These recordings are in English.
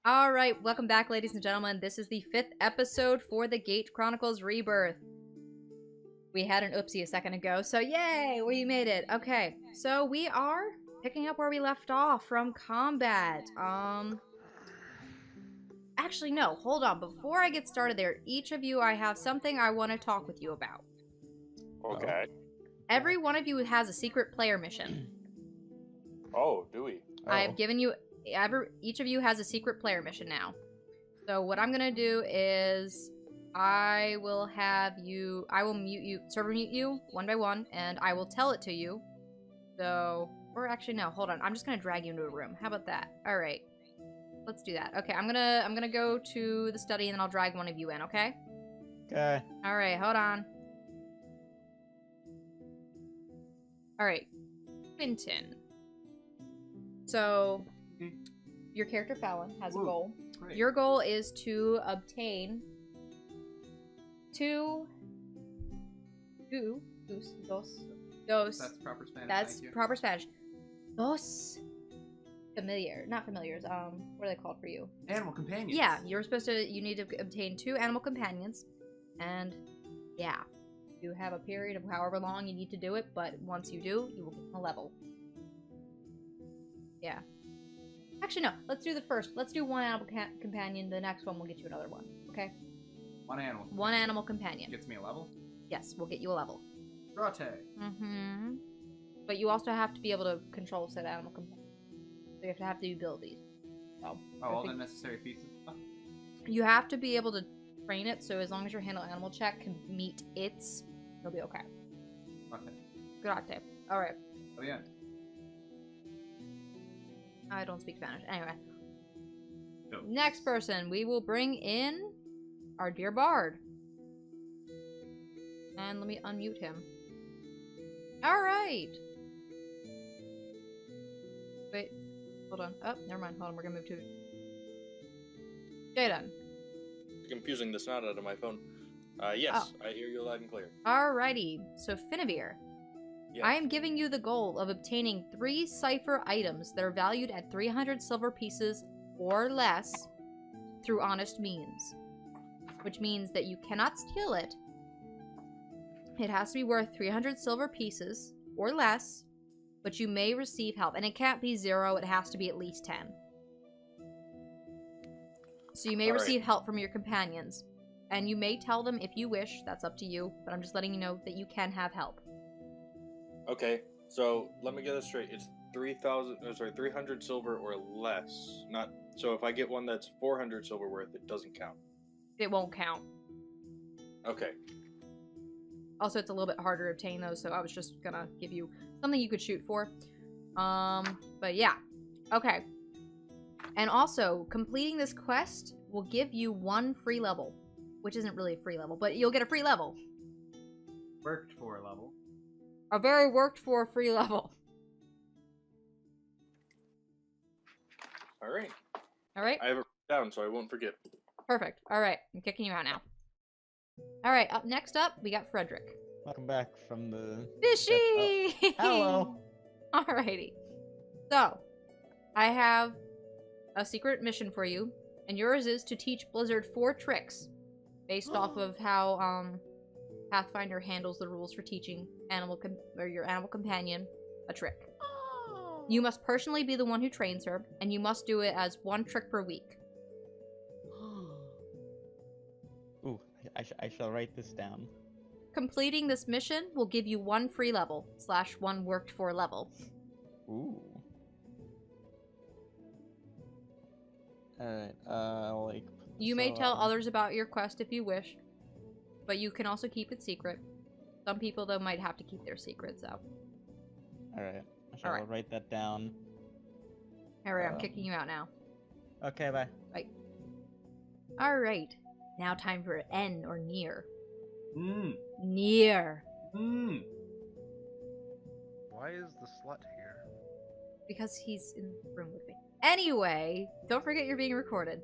Alright, welcome back, ladies and gentlemen. This is the 5th episode for the Gate Chronicles Rebirth. We had an oopsie a second ago, so yay! We made it. Okay, so we are picking up where we left off from combat. Actually, no, hold on. Before I get started there, each of you, I have something I want to talk with you about. Okay. Every one of you has a secret player mission. Oh, do we? I have given you... each of you has a secret player mission now. So what I'm gonna do is I will mute you, server mute you one by one, and I will tell it to you. So, or actually no, hold on. I'm just gonna drag you into a room. How about that? All right, let's do that. Okay, I'm gonna go to the study and then I'll drag one of you in. Okay. Okay. All right, hold on. All right, Quentin. So. Your character, Fallon, has a goal. Great. Your goal is to obtain dos. That's proper Spanish. That's proper Spanish. Dos not familiars. What are they called for you? Animal companions. Yeah, you need to obtain 2 animal companions. And yeah, you have a period of however long you need to do it, but once you do, you will get a level. Yeah. Actually, no. Let's do the first. Let's do 1 animal companion. The next one will get you another one. Okay? 1 animal. 1 animal companion. Gets me a level? Yes, we'll get you a level. Rote. Mm-hmm. But you also have to be able to control said animal companion. So you have to do abilities. So, all the necessary feats and stuff? You have to be able to train it, so as long as your handle animal check can meet its, you'll be okay. Rote. Grazie. Alright. Oh, yeah. I don't speak Spanish. Anyway. No. Next person, we will bring in our dear Bard. And let me unmute him. Alright! Wait. Hold on. Oh, never mind. Hold on. We're gonna move to Jaden. Confusing the snot out of my phone. Yes, I hear you loud and clear. Alrighty. So, Finavir. Yes. I am giving you the goal of obtaining 3 cipher items that are valued at 300 silver pieces or less through honest means. Which means that you cannot steal it. It has to be worth 300 silver pieces or less, but you may receive help. And it can't be 0, it has to be at least 10. So you may receive help from your companions. And you may tell them if you wish, that's up to you, but I'm just letting you know that you can have help. Okay, so let me get this straight. It's 300 silver or less. Not so if I get one that's 400 silver worth, it doesn't count. It won't count. Okay. Also, it's a little bit harder to obtain those, so I was just gonna give you something you could shoot for. But yeah. Okay. And also, completing this quest will give you 1 free level. Which isn't really a free level, but you'll get a free level. Worked for a level. A very worked for free level. Alright. Alright? I have it down so I won't forget. Perfect. Alright, I'm kicking you out now. Alright, next up, we got Frederick. Welcome back from the... Fishy! Oh. Hello! Alrighty. So, I have a secret mission for you, and yours is to teach Blizzard 4 tricks based off of how, Pathfinder handles the rules for teaching your animal companion a trick. Oh. You must personally be the one who trains her, and you must do it as 1 trick per week. Ooh, I shall write this down. Completing this mission will give you 1 free level / 1 worked for level. Ooh. Alright, like... You may tell others about your quest if you wish, but you can also keep it secret. Some people, though, might have to keep their secrets out. Alright, I shall write that down. Alright, I'm kicking you out now. Okay, bye. Bye. Alright, now time for N or near. Near. Why is the slut here? Because he's in the room with me. Anyway, don't forget you're being recorded.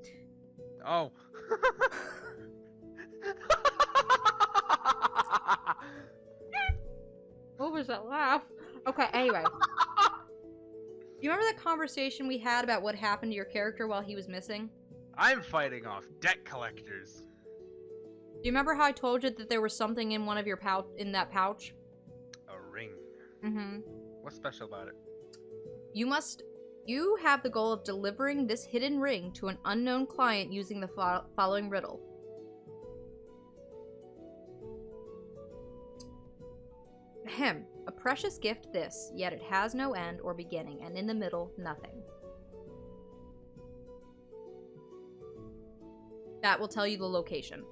Oh. What was that laugh? Okay, anyway. You remember the conversation we had about what happened to your character while he was missing? I'm fighting off debt collectors. Do you remember how I told you that there was something in one of your that pouch? A ring. Mm-hmm. What's special about it? You have the goal of delivering this hidden ring to an unknown client using the following riddle. Ahem. A precious gift this, yet it has no end or beginning, and in the middle, nothing. That will tell you the location.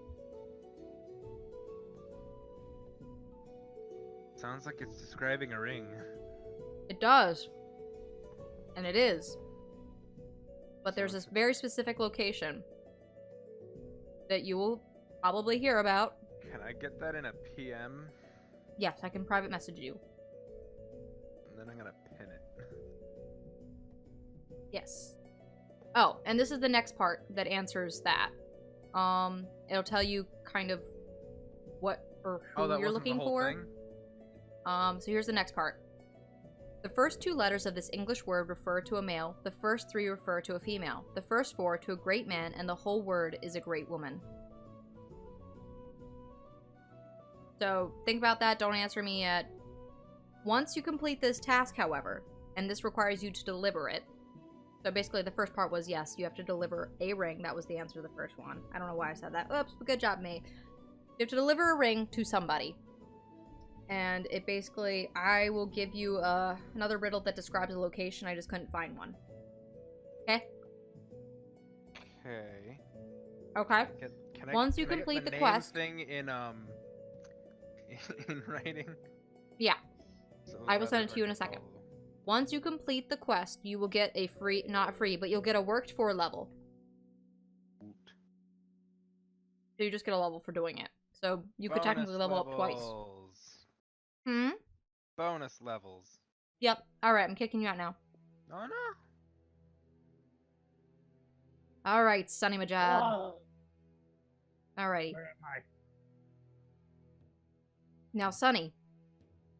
Sounds like it's describing a ring. It does. And it is. But there's this very specific location that you will probably hear about. Can I get that in a PM? Yes, I can private message you. And then I'm gonna pin it. Yes. Oh, and this is the next part that answers that. It'll tell you kind of what or who that you're wasn't looking the whole for. thing? So here's the next part. The first 2 letters of this English word refer to a male, the first 3 refer to a female, the first 4 to a great man, and the whole word is a great woman. So think about that, don't answer me yet. Once you complete this task, however, and this requires you to deliver it, so basically the first part was yes, you have to deliver a ring, that was the answer to the first one. I don't know why I said that. Oops, good job, me. You have to deliver a ring to somebody. And it basically, I will give you another riddle that describes a location. I just couldn't find one. Okay? Okay. Okay. Once you can I complete get the name quest- thing in in writing. Yeah. So I will that send it to you in a can second. follow. Once you complete the quest, you will get a free, not free, but you'll get a worked for level. Woot. So you just get a level for doing it. So you could technically level up twice. Levels. Hmm? Bonus levels. Yep. Alright, I'm kicking you out now. Oh no. Alright, Sonny Majad. Whoa. Alrighty. Where am I? Now, Sonny,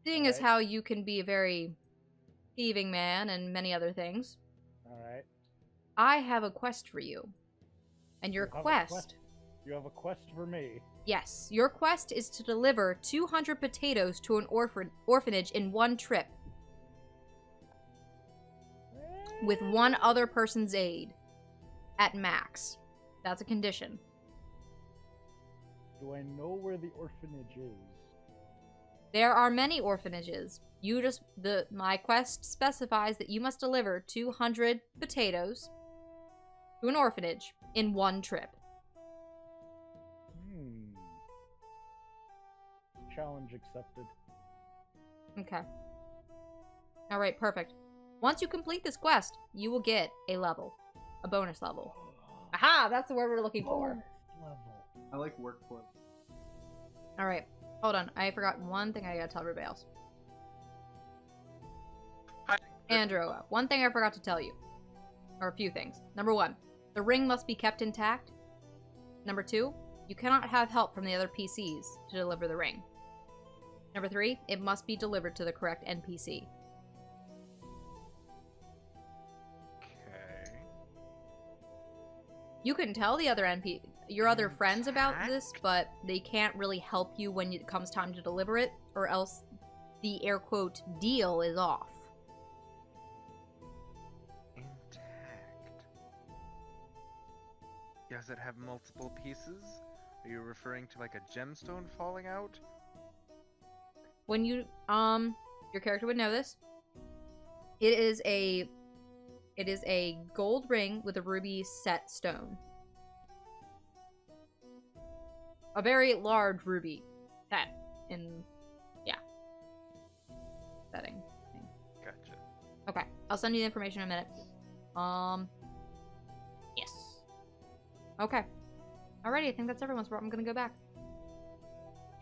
seeing as Alright. how you can be a very thieving man and many other things, Alright. I have a quest for you. And your You have a quest... You have a quest for me. Yes, your quest is to deliver 200 potatoes to an orphanage in one trip, with one other person's aid. At max. That's a condition. Do I know where the orphanage is? There are many orphanages. My quest specifies that you must deliver 200 potatoes to an orphanage in one trip. Challenge accepted. Okay. Alright, perfect. Once you complete this quest, you will get a level. A bonus level. Aha! That's the word we're looking for. Level. I like work for it. Alright. Hold on. I forgot one thing I gotta tell everybody else. Hi. Andrew, one thing I forgot to tell you. Or a few things. Number 1, the ring must be kept intact. Number 2, you cannot have help from the other PCs to deliver the ring. Number 3, it must be delivered to the correct NPC. Okay. You can tell the other your other friends about this, but they can't really help you when it comes time to deliver it, or else the air quote deal is off. Intact. Does it have multiple pieces? Are you referring to like a gemstone falling out? When you your character would know this. It is a gold ring with a ruby set stone. A very large ruby set in setting. Gotcha. Okay, I'll send you the information in a minute. Yes. Okay. Alrighty, I think that's everyone's part. I'm gonna go back.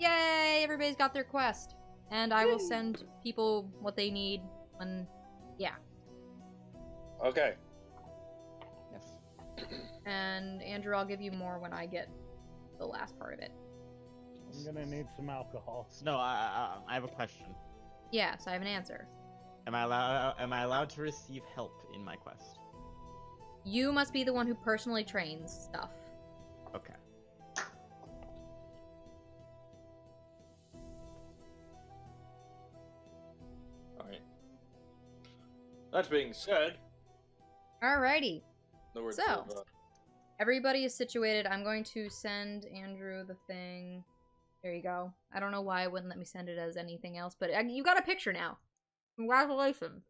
Yay! Everybody's got their quest. And I will send people what they need when... Yeah. Okay. Yes. And Andrew, I'll give you more when I get the last part of it. I'm gonna need some alcohol. So, no, I have a question. Yes, I have an answer. Am I allowed to receive help in my quest? you must be the one who personally trains stuff. Okay. Alright. That being said, Alrighty. no words So- of, Everybody is situated. I'm going to send Andrew the thing. There you go. I don't know why it wouldn't let me send it as anything else, but you got a picture now. Congratulations.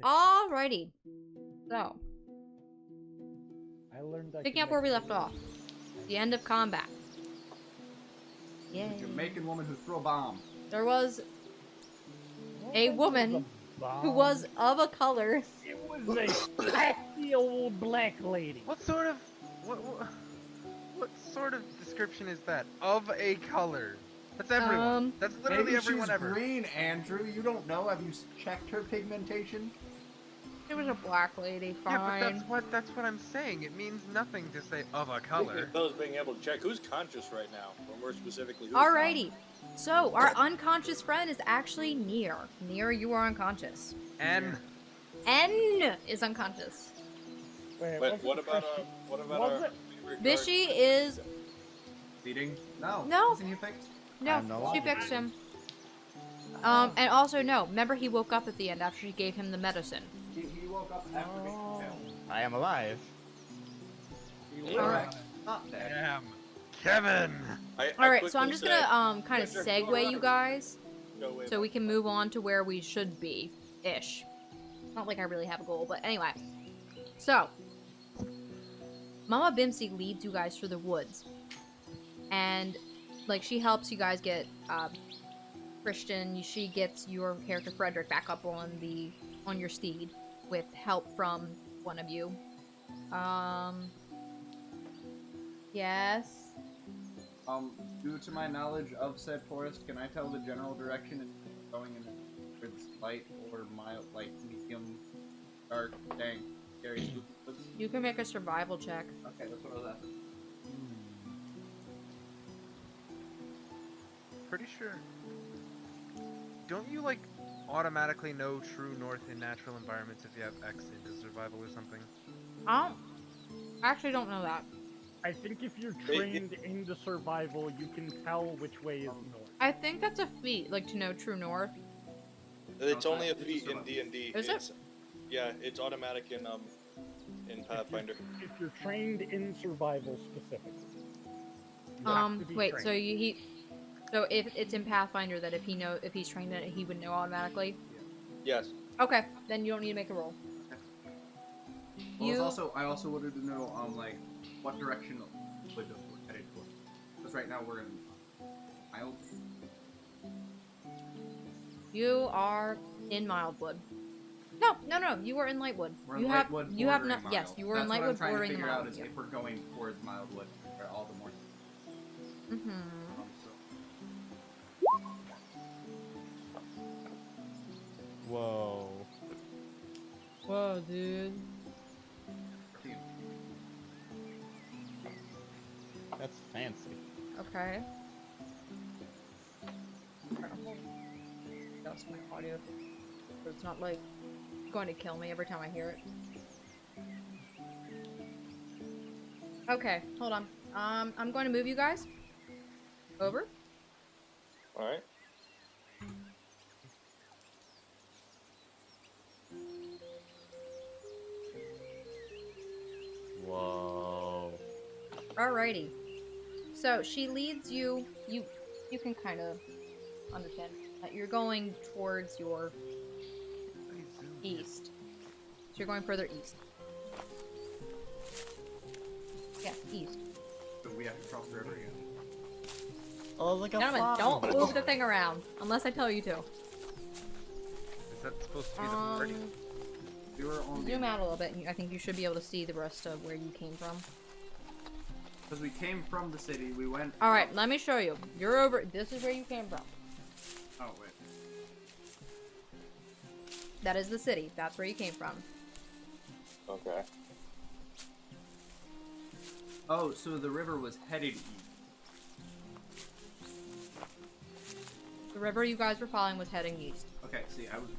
Alrighty. So, I learned I picking could up where make we left off. The end of combat. Yay. The Jamaican woman who threw a bomb. There was Well, a that woman was a who bomb. was of a color. It was a sassy old black lady. What sort of what sort of description is that? Of a color. That's everyone. That's literally Maybe everyone she's ever. green, Andrew. You don't know. Have you checked her pigmentation? It was a black lady, Yeah, fine. but that's what I'm saying. It means nothing to say of a speaking color. of those being able to check, who's conscious right now? Or more specifically, who's Alrighty. So, our unconscious friend is actually Nier. Nier, you are unconscious. And N is unconscious. Wait, But what's what the about question? what about Was our it? favorite Bishy is... Bleeding? No. No. Isn't he fixed? No, have no she idea. fixed him. And also, no. Remember he woke up at the end after she gave him the medicine. He woke up after being Oh. killed. I am alive. He Alright. was not dead. damn, Kevin. I Alright, so quickly I'm just said, gonna, kind of Victor, segue go you around. guys, "No way, so we can move on to where we should be. Ish. Not like I really have a goal, but anyway. So, Mama Bimsy leads you guys through the woods. And, like, she helps you guys get, Christian, she gets your character Frederick back up on your steed with help from one of you. Yes. Due to my knowledge of said forest, can I tell the general direction and going in towards light or mild, like medium, dark, dang, scary, spooky woods? You can make a survival check. Okay, that's what I was asking. Pretty sure. Don't you like automatically know true north in natural environments if you have X into survival or something? I actually don't know that. I think if you're trained into survival, you can tell which way is north. I think that's a feat, like to know true north. It's only a It's feat in survival. D&D. Is it? Yeah, it's automatic in Pathfinder. If you're trained in survival specifically. You have to be Wait, trained. so so if it's in Pathfinder that if he's trained in it, he would know automatically. Yes. Okay, then you don't need to make a roll. Well, I also wanted to know, like, what direction we're headed for. Because right now we're in mild. You are in Mildwood. No, you were in Lightwood. We're in you Lightwood. have you have bordering not. Yes, mild. you were in That's Lightwood what I'm trying to bordering the figure out Mildwood. is if we're going towards Mildwood, where all the more. Mm-hmm. So. Whoa. Whoa, dude. That's fancy. Okay. That's my audio. So it's not like going to kill me every time I hear it. Okay, hold on. I'm going to move you guys. Over. Alright. Whoa. Alrighty. So she leads you. You can kind of understand that you're going towards your east. So you're going further east. Yeah, east. So we have to cross the river again. Oh, look how Gentlemen, don't move the thing around unless I tell you to. Is that supposed to be the party? We were on Zoom out a little bit, and I think you should be able to see the rest of where you came from. because we came from the city. We went. All right, let me show you. You're over. This is where you came from. Oh wait. That is the city. That's where you came from. Okay. Oh, so the river was headed east. The river you guys were following was heading east. Okay, see, I was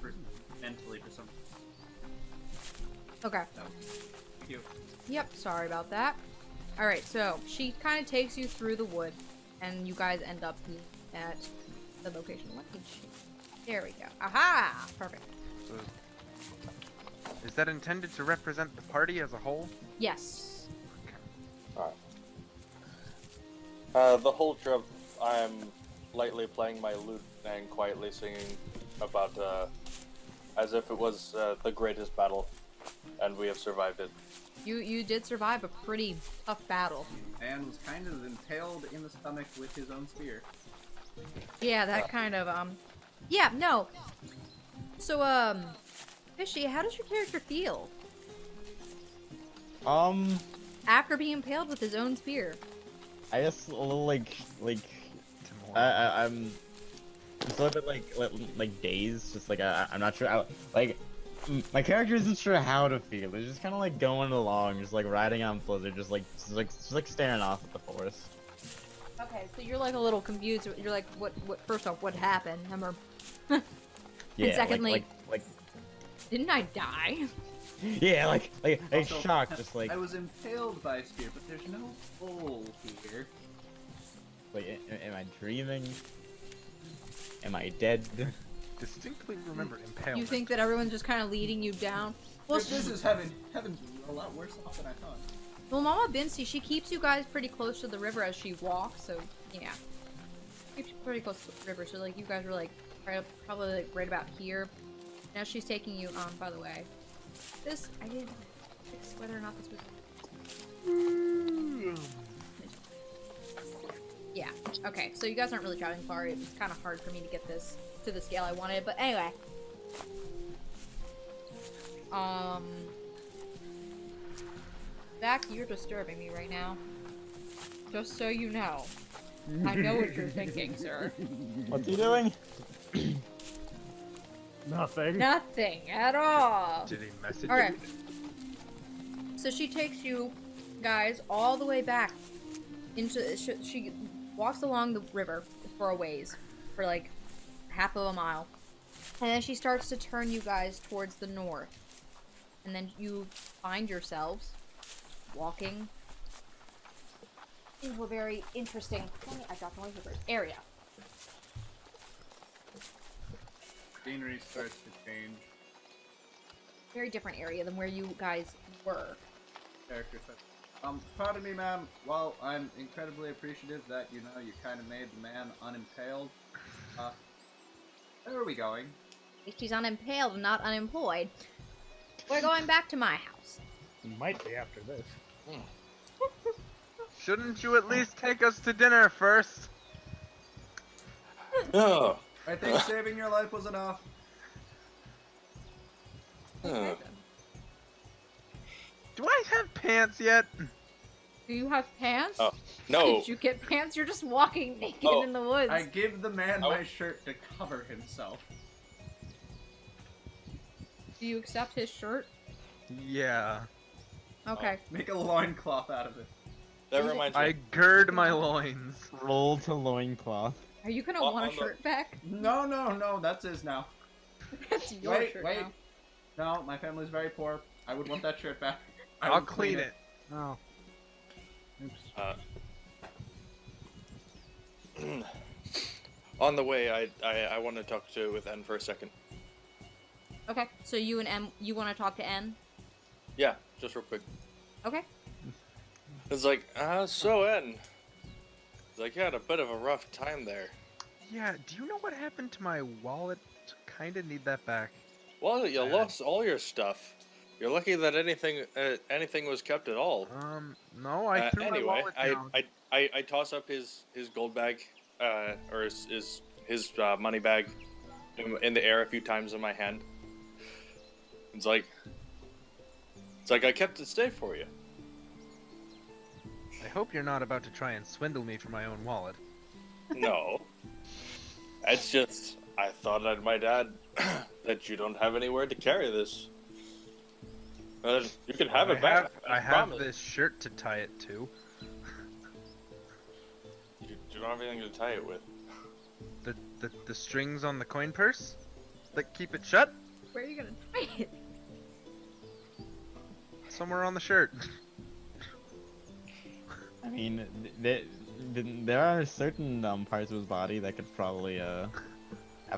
mentally for some. Okay. So, thank you. Yep, sorry about that. Alright, so she kind of takes you through the wood, and you guys end up at the location. What did she... There we go. Aha! Perfect. So, is that intended to represent the party as a whole? Yes. The whole trip, I'm lightly playing my lute and quietly singing about, as if it was the greatest battle, and we have survived it. You did survive a pretty tough battle. And was kind of impaled in the stomach with his own spear. Yeah, that kind of, Yeah, no. So, Fishy, how does your character feel after being impaled with his own spear? I guess a little like Tomorrow. I'm just a little bit like dazed, just like I'm not sure. My character isn't sure how to feel. He's just kind of like going along, just like riding on Blizzard, just like staring off at the forest. Okay, so you're like a little confused. You're like, what? First off, what happened? Yeah. secondly- like Didn't I die? yeah, like Also, shocked, just like I was impaled by a spear, but there's no hole here. am I dreaming? Am I dead? Distinctly remember impalement. You think that everyone's just kind of leading you down? Well, This is heaven's a lot worse off than I thought. well, Mama Bincy, she keeps you guys pretty close to the river as she walks, so yeah, keeps you pretty close to the river. So like, you guys were like probably like right about here. Now she's taking you on. By the way, this I didn't fix whether or not this was. Yeah. Okay. So you guys aren't really traveling far. It's kind of hard for me to get this to the scale I wanted, but anyway. Zach, you're disturbing me right now. Just so you know. I know what you're thinking, sir. What's he doing? Nothing. Nothing at all. Did he message Alright. you? So she takes you guys all the way back into. She walks along the river for a ways, for like half of a mile. And then she starts to turn you guys towards the north. And then you find yourselves walking into a very interesting, I dropped my papers, area. Scenery starts to change. Very different area than where you guys were. Character starts. Pardon me, ma'am. While I'm incredibly appreciative that, you kind of made the man unimpaled, where are we going? At least he's unimpaled and not unemployed. We're going back to my house. Might be after this. Shouldn't you at least take us to dinner first? Oh. I think saving your life was enough. Huh. Do I have pants yet? Do you have pants? Oh, no. Did you get pants? You're just walking naked Oh. in the woods. I give the man Oh. my shirt to cover himself. Do you accept his shirt? Yeah. Okay. Make a loincloth out of it. That reminds I me. gird my loins. Roll to loincloth. Are you gonna Oh, want a oh, no. shirt back? No, that's his now. That's your Wait, shirt wait. now. No, my family's very poor. I would want that shirt back. I I'll would clean it. Oh. Oops. On the way, I want to talk with N for a second. Okay. So you and M, you want to talk to N? Yeah, just real quick. Okay. It's like, so N. It's like, you had a bit of a rough time there. Yeah, do you know what happened to my wallet? Kinda need that back. Well, you lost all your stuff. You're lucky that anything was kept at all. No, I threw my Anyway, wallet down. I toss up his gold bag, or his money bag in the air a few times in my hand. It's like I kept it safe for you. I hope you're not about to try and swindle me for my own wallet. No. It's just, I thought I might add that you don't have anywhere to carry this. You can have it back. I have promise. this shirt to tie it to. You don't have anything to tie it with. The strings on the coin purse that keep it shut. Where are you gonna tie it? Somewhere on the shirt. I mean, there are certain parts of his body that could probably have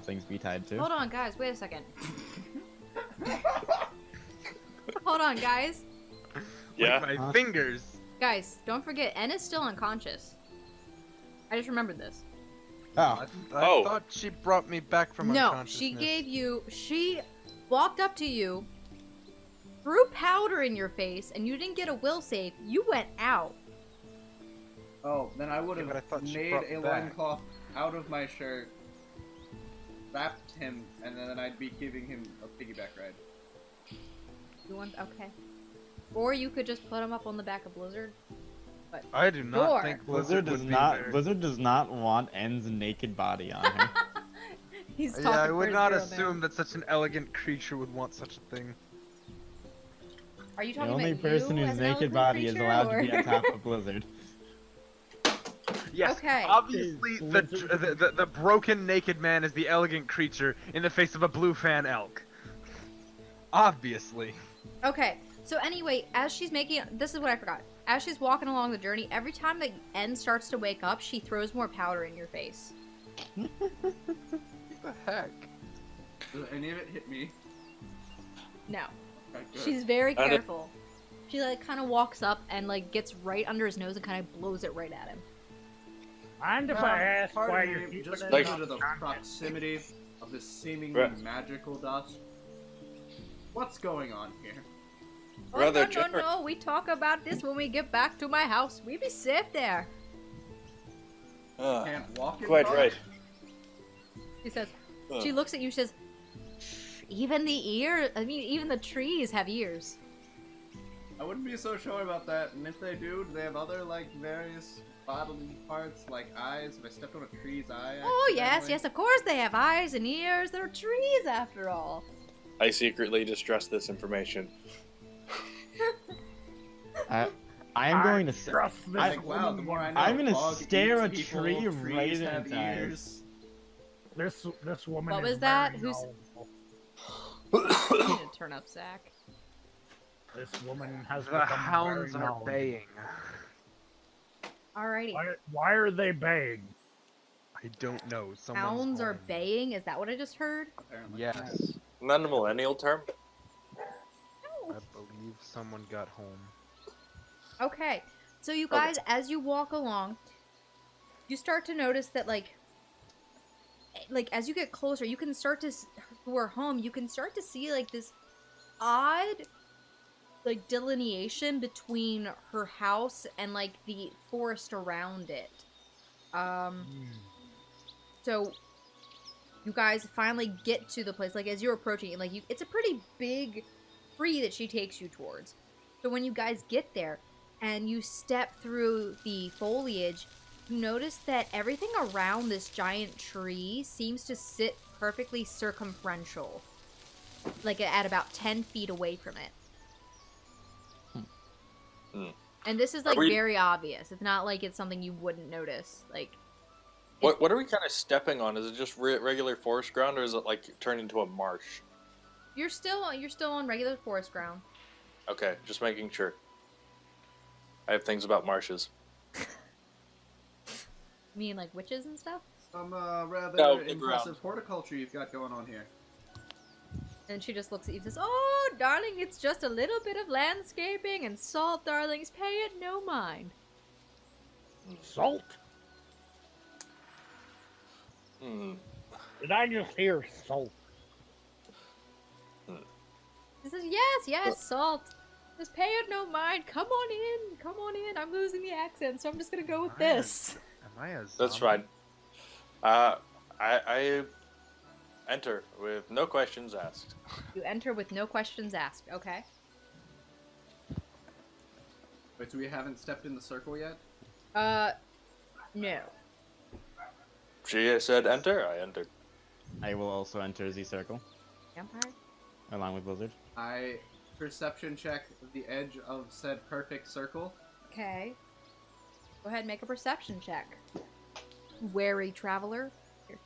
things be tied to. Hold on, guys. Wait a second. Hold on, guys. Yeah. With my fingers. Guys, don't forget, N is still unconscious. I just remembered this. Oh, I Oh. thought she brought me back from No, unconsciousness. she walked up to you, threw powder in your face, and you didn't get a will save. You went out. Oh, then I would Yeah, have but I thought she made brought a me back. loincloth out of my shirt, wrapped him, and then I'd be giving him a piggyback ride. You want okay. Or you could just put him up on the back of Blizzard. I do not Sure. think Blizzard Blizzard does would not. be there. Blizzard does not want N's naked body on her. He's talking Yeah, I for would his not real assume name. that such an elegant creature would want such a thing. Are you The talking only about person you whose as an naked elegant body is creature, allowed or... to be on top of Blizzard. Yes, Okay. obviously Is the, Blizzard- the broken naked man is the elegant creature in the face of a blue fan elk. Obviously. Okay, so anyway, as she's making... This is what I forgot. As she's walking along the journey, every time that N starts to wake up, she throws more powder in your face. What the heck? Does any of it hit me? No. Okay, good. She's very I don't- careful. She, like, kind of walks up and, like, gets right under his nose and kind of blows it right at him. Mind if I ask why pardon you're me, keeping just it Like- due on to the content? proximity of this seemingly Right. magical dust. What's going on here? Oh, Rather no, generous. no, we talk about this when we get back to my house. We be safe there. Can't walk in Quite dark? right. She says, Uh. she looks at you, she says, "Shh, even even the trees have ears. I wouldn't be so sure about that, and if they do they have other, like, various bodily parts, like eyes? If I stepped on a tree's eye Oh, yes, accidentally? yes, of course they have eyes and ears. They're trees, after all. I secretly distrust this information. I am going to. Trust this Like, wow, the woman. more I know, I'm gonna fog stare eats a people, tree trees right in have its eyes. ears. This woman. What is was that? very Who's- knowledgeable. You need to turn up, Zach. This woman has The become hounds very are knowledgeable. baying. Alrighty. Why are they baying? I don't know. Someone's Hounds are home. baying? Is that what I just heard? Apparently. Yes, Not a millennial term. I believe someone got home. Okay, so you Okay. guys, as you walk along, you start to notice that, like as you get closer, you can start to her home. You can start to see like this odd, like delineation between her house and like the forest around it. So you guys finally get to the place. Like as you're approaching it, like it's a pretty big tree that she takes you towards. So when you guys get there and you step through the foliage, you notice that everything around this giant tree seems to sit perfectly circumferential, like at about 10 feet away from it. Hmm. And this is Are like we- very obvious. It's not like it's something you wouldn't notice. Like What are we kind of stepping on? Is it just regular forest ground, or is it like turned into a marsh? you're still on regular forest ground. Okay, just making sure. I have things about marshes. You mean like witches and stuff? Some rather No, the impressive ground. horticulture you've got going on here. And she just looks at you and says, "Oh, darling, it's just a little bit of landscaping and salt, darlings. Pay it no mind." Salt? Hmm. Did I just hear salt? He says, yes, salt. Just pay it no mind. Come on in. I'm losing the accent, so I'm just gonna go with this. Am I a zombie? That's fine. I enter with no questions asked. You enter with no questions asked. Okay. Wait, so we haven't stepped in the circle yet? No. She said enter, I entered. I will also enter the circle Vampire? along with Blizzard. I perception check the edge of said perfect circle. Okay. Go ahead and make a perception check. Wary traveler. Here.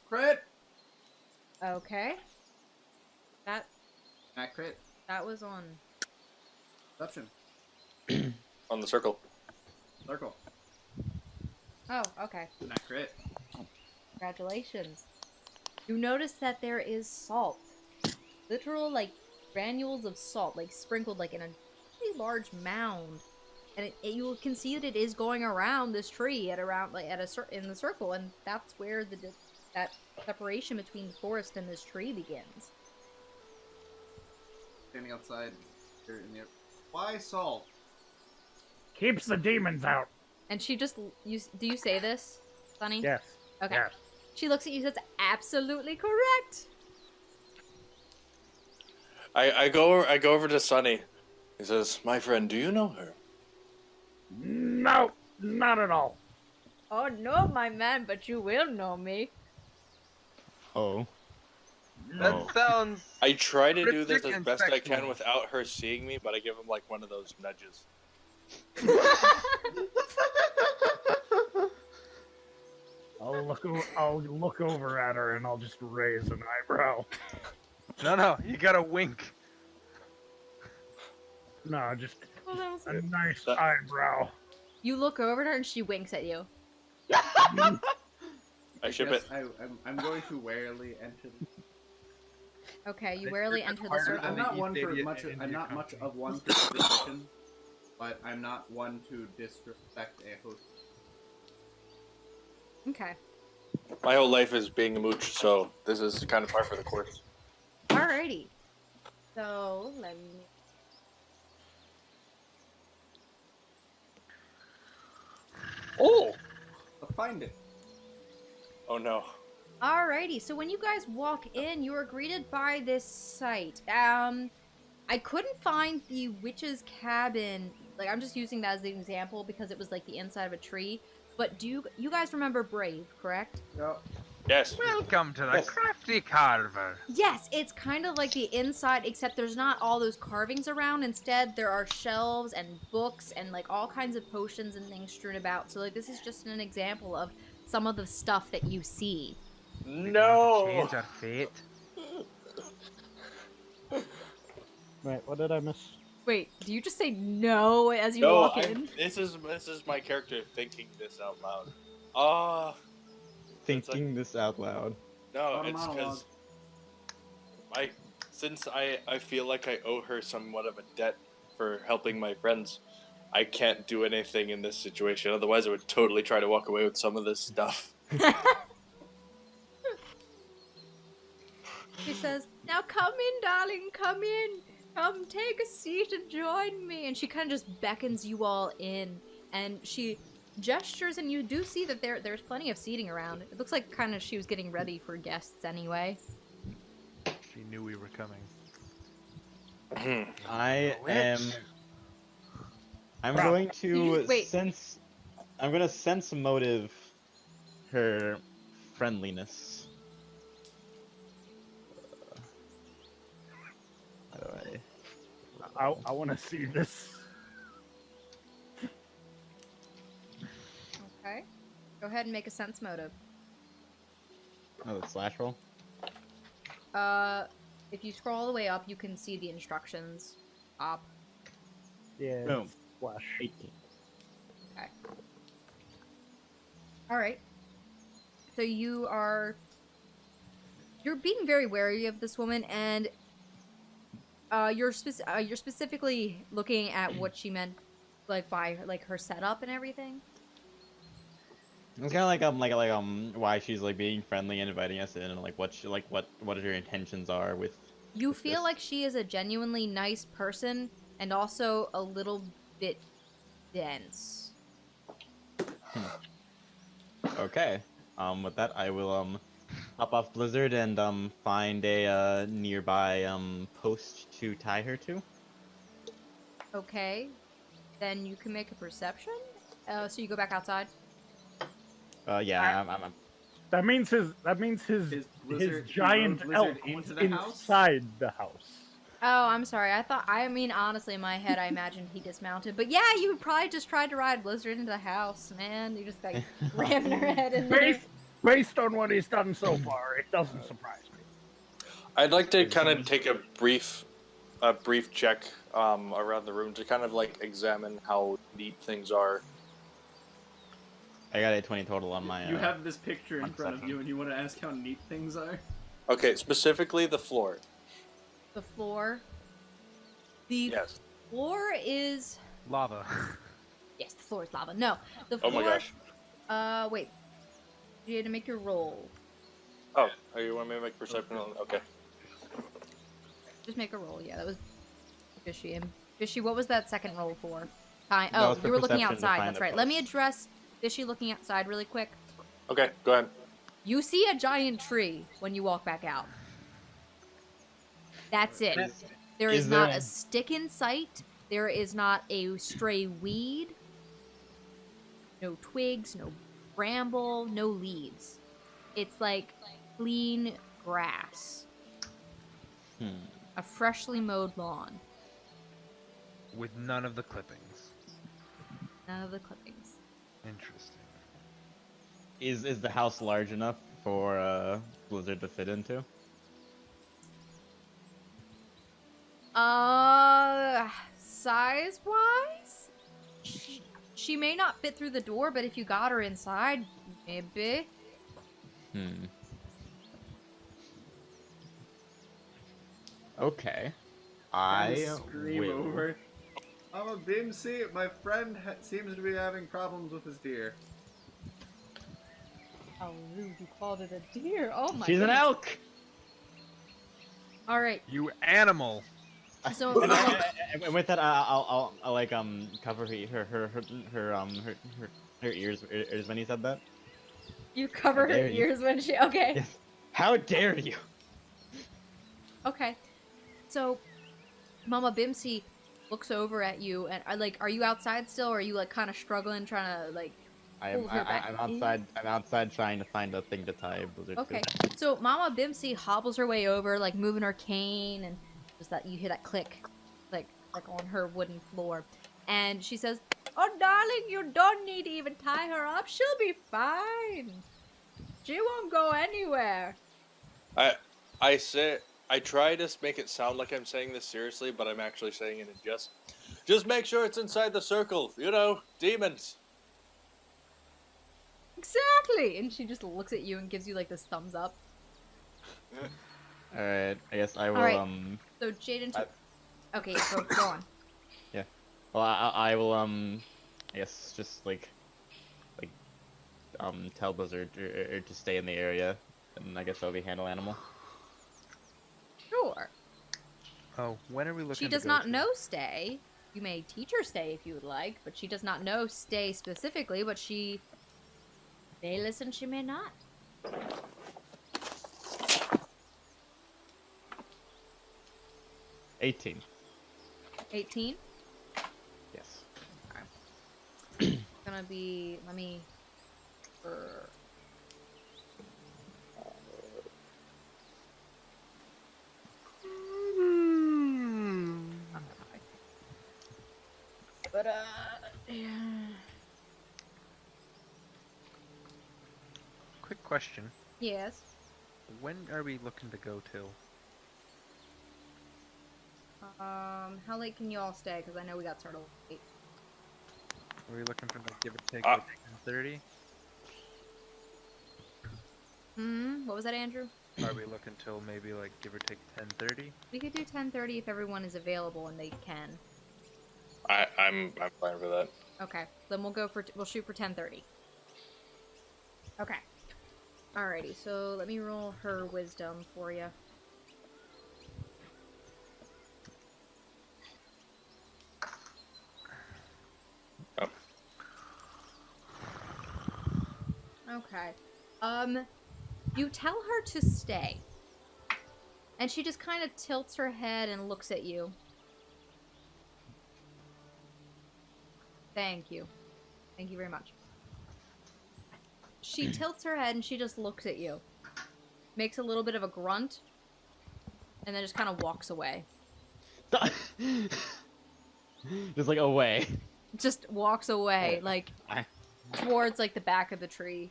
Crit! Okay. That Crit. was on. Perception. On the circle. Circle. Oh, okay. Crit. Congratulations. You notice that there is salt. Literal, like, granules of salt, like, sprinkled, like, in a pretty large mound. And you can see that it is going around this tree at around, like, in the circle, and that's where that separation between the forest and this tree begins. Standing outside. Here in the... Why salt? Keeps the demons out. And she just, do you say this, Sunny? Yes. Okay. Yes. She looks at you and says, absolutely correct. I go over to Sunny. He says, "My friend, do you know her?" No, not at all. Oh, no, my man, but you will know me. Oh. That No. sounds. I try to do this Cryptic as and best I sexual. can without her seeing me, but I give him like one of those nudges. I'll look over at her and I'll just raise an eyebrow. No, you gotta wink. No, just Oh, that was a nice That- eyebrow. You look over at her and she winks at you. I ship Yes, it. I'm going to warily enter. Okay, you It's warily just enter the harder circle. I'm than not East one for Idiot much. in I'm your not much company. of one for superstition, but I'm not one to disrespect a host. Okay. My whole life is being a mooch, so this is kind of par for the course. Alrighty. So, let me... Oh! Let's find it. Oh no. Alrighty, so when you guys walk in, you are greeted by this sight. I couldn't find the witch's cabin. Like, I'm just using that as an example because it was like the inside of a tree. But do you guys remember Brave, correct? Yep. Yes. Welcome to the Yes. crafty carver. Yes, it's kind of like the inside, except there's not all those carvings around. Instead, there are shelves and books and like all kinds of potions and things strewn about. So like this is just an example of some of the stuff that you see. No! Change our fate. Wait, what did I miss? Wait, do you just say no as you No, walk in? this is my character thinking this out loud. Ah, Thinking this out loud. no, Not a it's monologue. because since I feel like I owe her somewhat of a debt for helping my friends, I can't do anything in this situation. Otherwise, I would totally try to walk away with some of this stuff. She says, "Now come in, darling, come in. Come take a seat and join me." And she kind of just beckons you all in. And she gestures, and you do see that there's plenty of seating around. It looks like kind of she was getting ready for guests anyway. She knew we were coming. I Witch. am. I'm Rob, going did you to just- wait. sense. I'm gonna sense motive her friendliness. How do I? I want to see this. Okay. Go ahead and make a sense motive. Oh, the slash roll. If you scroll all the way up, you can see the instructions. Up. Yeah. Boom. Flash. 18. Okay. Alright. So you're being very wary of this woman, and you're specifically looking at what she meant, like by like her setup and everything. It's kind of like why she's like being friendly and inviting us in, and like what her intentions are with. You with feel this. like she is a genuinely nice person, and also a little bit dense. Okay. With that, I will hop off Blizzard and find a nearby post to tie her to. Okay. Then you can make a perception. So you go back outside. Yeah, I'm That means his His blizzard- he giant rode elk blizzard was into the house? inside the house. Oh, I'm sorry. I mean, honestly, in my head, I imagined he dismounted. But yeah, you probably just tried to ride Blizzard into the house, man. You just like ramming her head in there. Based on what he's done so far, it doesn't surprise me. I'd like to kind of take a brief check around the room to kind of like examine how neat things are. I got a 20 total on my. You have this picture in on front of perception. you, and you want to ask how neat things are. Okay, specifically the floor. The floor. The Yes. floor is. Lava. Yes, the floor is lava. No, the Oh floor. my gosh. Wait. You had to make your roll. Oh, you want me to make perception? Okay. Just make a roll. Yeah, that was fishy. And fishy, what was that second roll for? That Oh, was for you were looking perception to outside. find That's the right. Let me post. address fishy looking outside really quick. Okay, go ahead. You see a giant tree when you walk back out. That's it. There is is not there- a stick in sight. There is not a stray weed. No twigs, no bramble, no leaves. It's like clean grass. A freshly mowed lawn. With none of the clippings. None of the clippings. Interesting. Is the house large enough for Blizzard to fit into? Size-wise? She may not fit through the door, but if you got her inside, maybe. Okay. I Scream will. over. I'm a Bimsy. My friend seems to be having problems with his deer. How rude, you called it a deer. Oh my She's an goodness. elk. Alright, You animal! so And with that, I'll like cover her ears when he said that. you cover How her dare you. ears when she... Okay. Yes. How dare you? Okay. So, Mama Bimsy looks over at you, and are you outside still, or are you like kind of struggling, trying to like? I'm Hold her back outside. I'm outside trying to find a thing to tie Blizzard Okay. to. So Mama Bimsy hobbles her way over, like moving her cane, and just that you hear that click, like on her wooden floor, and she says, "Oh, darling, you don't need to even tie her up. She'll be fine. She won't go anywhere." I try to make it sound like I'm saying this seriously, but I'm actually saying it in jest. Just make sure it's inside the circle. You know, demons. Exactly. And she just looks at you and gives you like this thumbs up. All right. I guess I will. Alright. So Jaden. Okay, go on. Well, I will. I guess just tell Blizzard to stay in the area, and I guess I'll be handle animal. Sure. Oh, when are we looking She to does go not to? know stay. You may teach her stay if you would like, but she does not know stay specifically, but she may listen, she may not. $18. 18? Yes. Gonna be, let me... But, yeah. Quick question. Yes. When are we looking to go till? How late can you all stay? Because I know we got started late. Are we looking for like give or take Ah. like 10:30? What was that, Andrew? Are we looking till maybe like give or take 10:30? We could do 10:30 if everyone is available and they can. I'm fine for that. Okay, then we'll shoot for 10:30. Okay. Alrighty, so let me roll her wisdom for you. Oh. Okay. You tell her to stay. And she just kind of tilts her head and looks at you. Thank you. Thank you very much. She tilts her head and she just looks at you. Makes a little bit of a grunt. And then just kind of walks away. Just like away. Just walks away, Oh. like, I- towards, like, the back of the tree.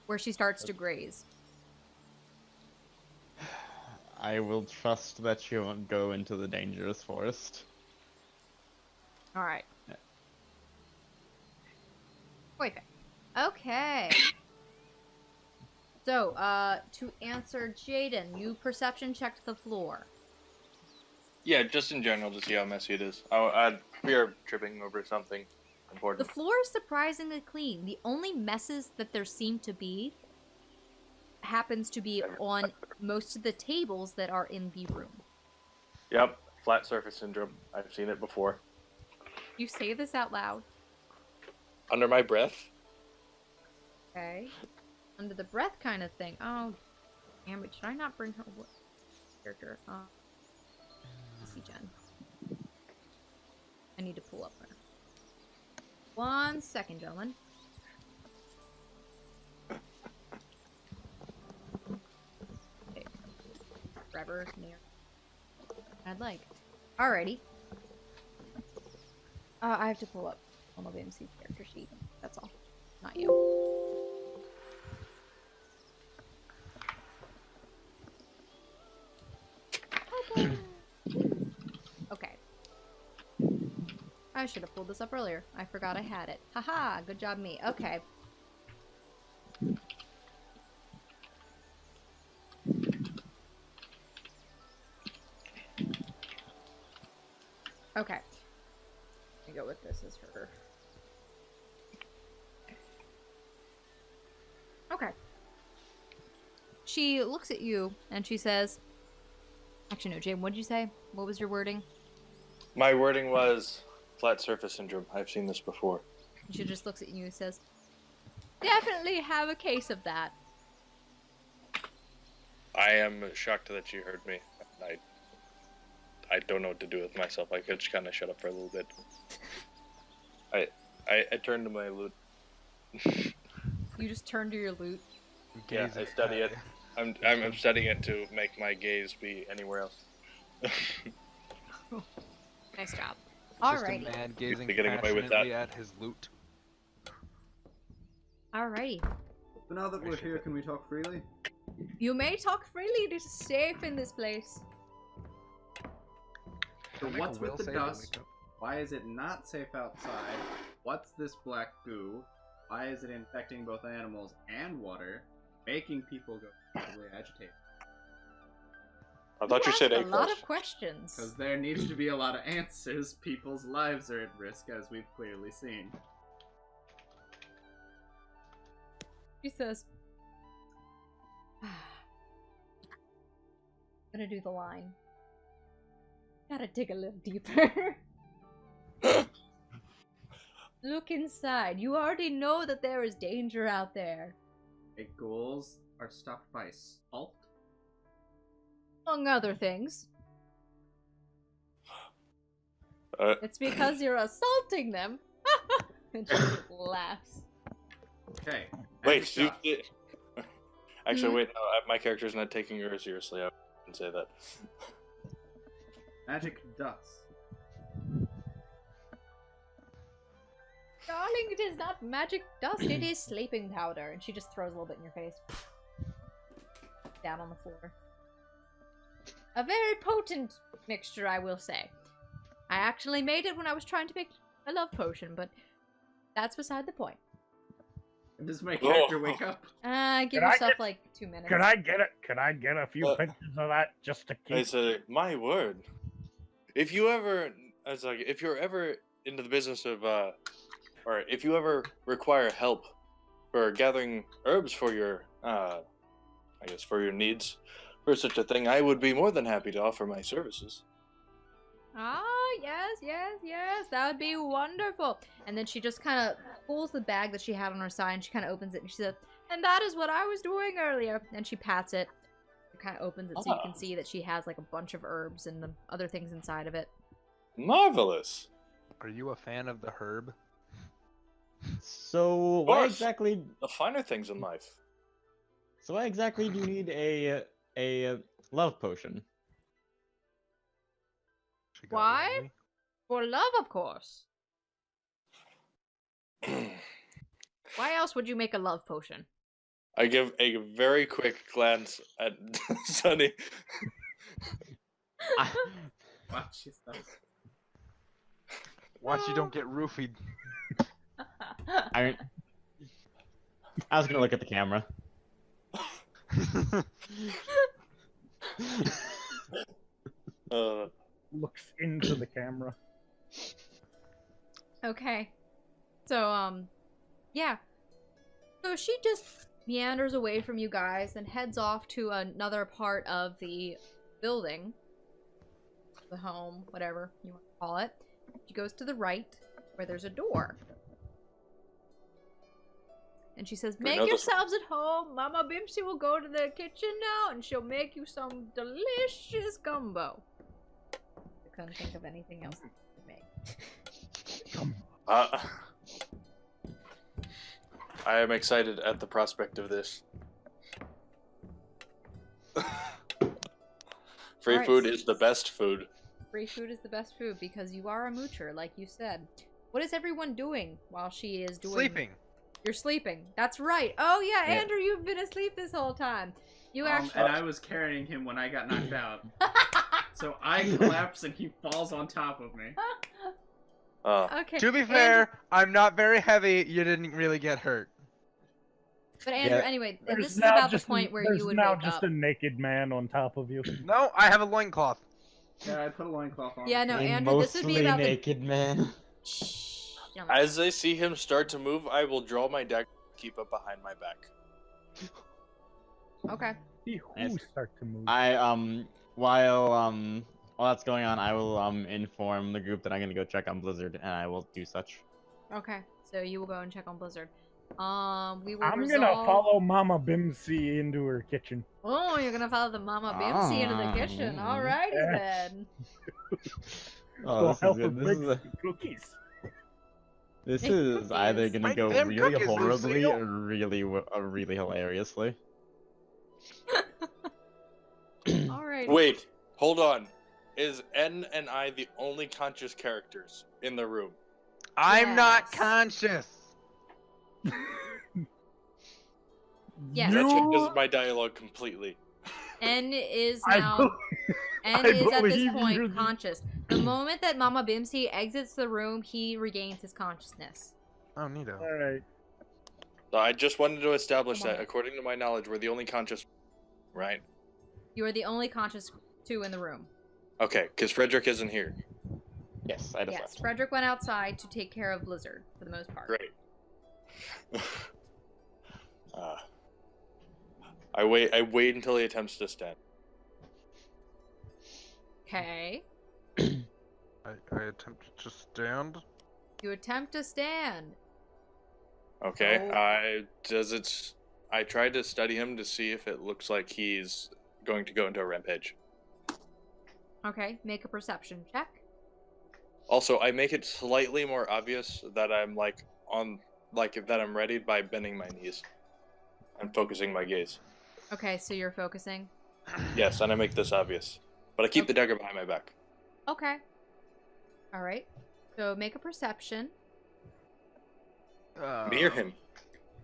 where she starts to graze. I will trust that you won't go into the dangerous forest. All right. Perfect. Okay. So, to answer Jaden, you perception checked the floor. Yeah, just in general to see how messy it is. I'd fear tripping over something The important. floor is surprisingly clean. The only messes that there seem to be happens to be on most of the tables that are in the room. Yep, flat surface syndrome. I've seen it before. You say this out loud. Under my breath. Okay. Under the breath kind of thing. Oh, damn it. Should I not bring her character? Let's see, Jen. I need to pull up her. 1 second, gentlemen. Okay. Forever near. I'd like. Alrighty. I have to pull up MLBMC's character sheet. That's all. Not you. Okay. I should have pulled this up earlier. I forgot I had it. Haha, good job me. Okay. Okay. Let me go with this as her. Okay. She looks at you and she says, actually, no, Jane, what did you say? What was your wording? My wording was flat surface syndrome. I've seen this before. She just looks at you and says, definitely have a case of that. I am shocked that you heard me. I don't know what to do with myself. I could just kind of shut up for a little bit. I turned to my loot. You just turn to your loot. Yeah, I study it. I'm studying it to make my gaze be anywhere else. Nice job. Just Alrighty. a man gazing Getting away with that. passionately at his loot. Alrighty. So now that we're here, can we talk freely? You may talk freely. It is safe in this place. So Make a what's with will the save to dust? wake up. Why is it not safe outside? What's this black goo? Why is it infecting both animals and water, making people go incredibly agitated? I thought you said asked eight a lot questions. of questions. Because there needs to be a lot of answers. People's lives are at risk, as we've clearly seen. She says, I'm gonna do the line. Gotta dig a little deeper. Look inside. You already know that there is danger out there. The ghouls are stopped by salt. Among other things. Uh, It's because you're assaulting them. And she just laughs. Okay. wait, next you up. did. Actually, wait, no, my character's not taking her seriously. I wouldn't say that. Magic dust. Darling, it is not magic dust, it is sleeping powder. And she just throws a little bit in your face. Down on the floor. A very potent mixture, I will say. I actually made it when I was trying to make a love potion, but that's beside the point. Does my character Oh. wake up? Give Can I yourself get- like 2 minutes. Can I get it? Can I get a few Uh, pinches of that just to I keep? said, my word. If you ever, if you're ever into the business of, or if you ever require help for gathering herbs for your, I guess for your needs, for such a thing, I would be more than happy to offer my services. Ah, yes, that would be wonderful. And then she just kind of pulls the bag that she had on her side and she kind of opens it and she says, and that is what I was doing earlier. And she pats it. It kind of opens it so you can see that she has like a bunch of herbs and the other things inside of it. Marvelous. Are you a fan of the herb? So why course. exactly? The finer things in life. So why exactly do you need a love potion? She got Why? lonely? For love, of course. Why else would you make a love potion? I give a very quick glance at Sunny. Watch yourself. Watch you don't get roofied. I was gonna look at the camera. Looks into the camera. Okay. So, yeah. So she just meanders away from you guys and heads off to another part of the building. The home, whatever you want to call it. She goes to the right, where there's a door. And she says, make yourselves at home. Mama Bimsy will go to the kitchen now, and she'll make you some delicious gumbo. I couldn't think of anything else to make. I am excited at the prospect of this. Free Alright. food is the best food. Free food is the best food because you are a moocher, like you said. What is everyone doing while she is doing... Sleeping. You're sleeping. That's right. Oh, yeah, Yeah. Andrew, you've been asleep this whole time. You actually... And I was carrying him when I got knocked out. So I collapse and he falls on top of me. Okay. To be fair, I'm not very heavy. You didn't really get hurt. But Andrew, Yeah. anyway, There's this is now about the just point where there's you would now wake just up. a naked man on top of you. No, I have a loincloth. Yeah, I put a loincloth on. Yeah, no, A Andrew, this would be mostly about the... naked man. Shh. As I see him start to move, I will draw my dagger, keep it behind my back. Okay. See Yes. who start to move. While that's going on, I will inform the group that I'm gonna go check on Blizzard, and I will do such. Okay. So you will go and check on Blizzard. We will I'm resolve... gonna follow Mama Bimsy into her kitchen. Oh, you're gonna follow the Mama Bimsy into the kitchen. Alrighty then. Oh, Go this is help her good. bake some cookies. This Make is either cookies. gonna Make go them really cookies, horribly Lucille. or really hilariously. Alrighty. Wait, hold on. Is N and I the only conscious characters in the room? I'm not Yes. conscious. Yes. That You- changes my dialogue completely. N is I now... bel- N I is at this believe point you. conscious. The moment that Mama Bimsy exits the room, he regains his consciousness. Oh, neato. Alright. So I just wanted to establish Come on. that, according to my knowledge, we're the only conscious, right? You are the only conscious two in the room. Okay, because Frederick isn't here. Yes, I just Yes, left. Frederick went outside to take care of Blizzard, for the most part. Great. I wait until he attempts to stand. Okay. I attempted to stand. You attempt to stand. Okay, Oh. I tried to study him to see if it looks like he's going to go into a rampage. Okay, make a perception check. Also, I make it slightly more obvious that I'm that I'm ready by bending my knees and focusing my gaze. Okay, so you're focusing. Yes, and I make this obvious. But I keep the Okay. dagger behind my back. Okay. Alright. So make a perception. Me or him?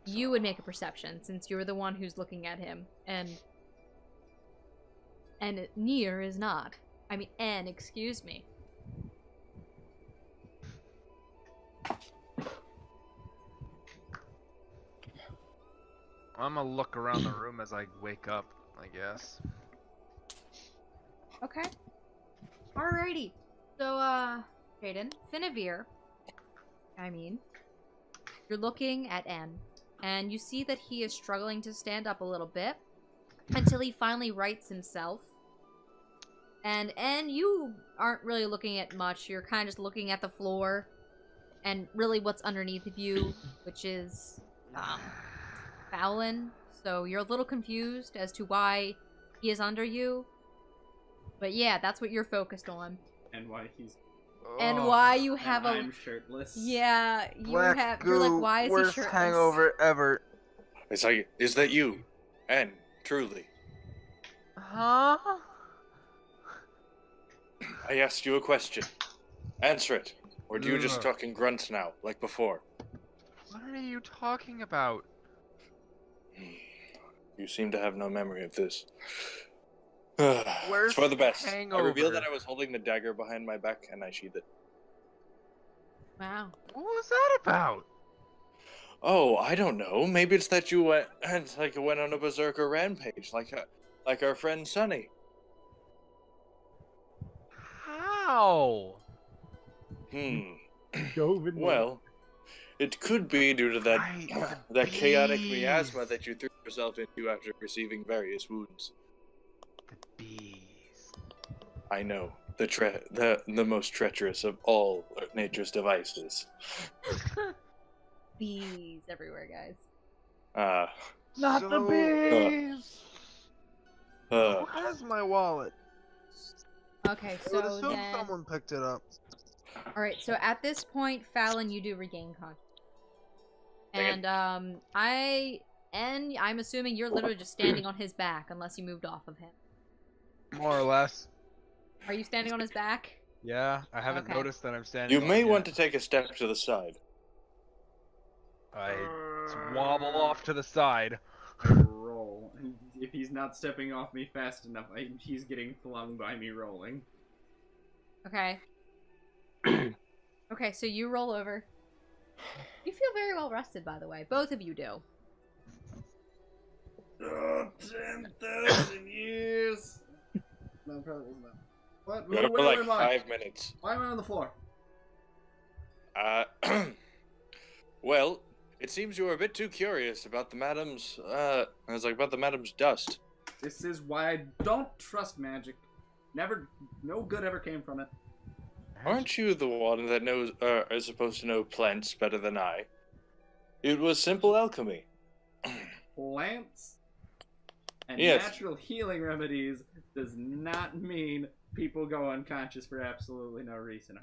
You would make a perception, since you're the one who's looking at him. And Nier is not. I mean, N, excuse me. I'm gonna look around the room as I wake up, I guess. Okay. Alrighty. So, Jaden, Finavir, you're looking at N, and you see that he is struggling to stand up a little bit until he finally rights himself. And N, you aren't really looking at much. You're kind of just looking at the floor and really what's underneath of you, which is Fallon. So you're a little confused as to why he is under you. But yeah, that's what you're focused on. And why he's And Ugh. why you and have a... I'm shirtless. Yeah, you Black have... goo, You're like, why is he worst shirtless? hangover ever. It's like, is that you? N, truly. Huh? I asked you a question. Answer it. Or do you just Ugh. talk in grunts now, like before? What are you talking about? You seem to have no memory of this. Where's It's for the best. hangover? I revealed that I was holding the dagger behind my back, and I sheathed it. Wow. What was that about? Oh, I don't know. Maybe it's that you went on a berserker rampage, like our friend Sonny. How? Joven. Well, it could be due to that Right, the that chaotic bees. miasma that you threw yourself into after receiving various wounds. The bees. I know, the most treacherous of all nature's devices. Bees everywhere, guys. Not the So- bees! Who has my wallet? Okay, I would so assume then... someone picked it up. Alright, so at this point, Fallon, you do regain consciousness. Dang it. And I'm assuming you're literally just standing on his back, unless you moved off of him. More or less. Are you standing on his back? Yeah, I haven't Okay. noticed that I'm standing. You on may it want yet. to take a step to the side. I wobble off to the side. I roll. If he's not stepping off me fast enough, he's getting flung by me rolling. Okay. Okay, so you roll over. You feel very well rested, by the way. Both of you do. Oh, 10,000 years! No, probably wasn't that. What? You got Where like am I? 5 minutes. Why am I on the floor? Well, it seems you were a bit too curious about the madam's, about the madam's dust. This is why I don't trust magic. No good ever came from it. Aren't you the one that is supposed to know plants better than I? It was simple alchemy. Plants and Yes. natural healing remedies does not mean people go unconscious for absolutely no reason.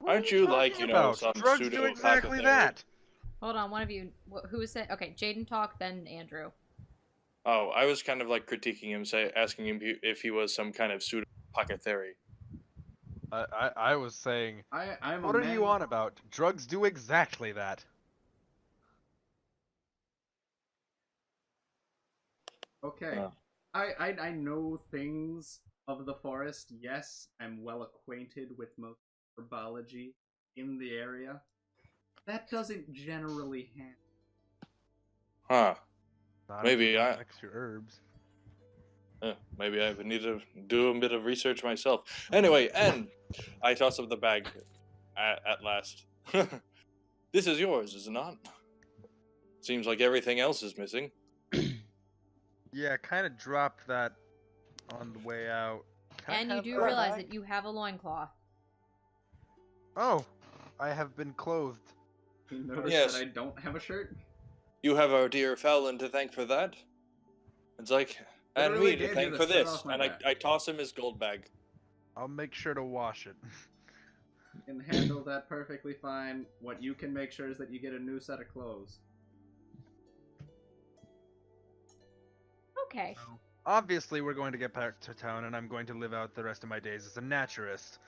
Aren't you like, talking you know, about? some Drugs pseudo do exactly apothecary? that. Hold on, one of you. Who is it? Okay, Jaden talk, then Andrew. Oh, I was kind of like critiquing him, asking him if he was some kind of pseudo apothecary. I was saying, I'm what a are man you on about? Drugs do exactly that. Okay. Oh. I know things of the forest. Yes, I'm well acquainted with most herbology in the area. That doesn't generally happen. Huh. Not Maybe if you I- have extra herbs. Maybe I would need to do a bit of research myself. Anyway, and I toss up the bag at last. This is yours, is it not? Seems like everything else is missing. Yeah, kind of dropped that on the way out. Can I And you have do that realize bag? that you have a loincloth. Oh, I have been clothed. You notice Yes. that I don't have a shirt? You have our dear Fallon to thank for that. It's like, and Literally me to gave thank you for the shirt this. off my And back. I toss him his gold bag. I'll make sure to wash it. You can handle that perfectly fine. What you can make sure is that you get a new set of clothes. Okay. Obviously, we're going to get back to town, and I'm going to live out the rest of my days as a naturist.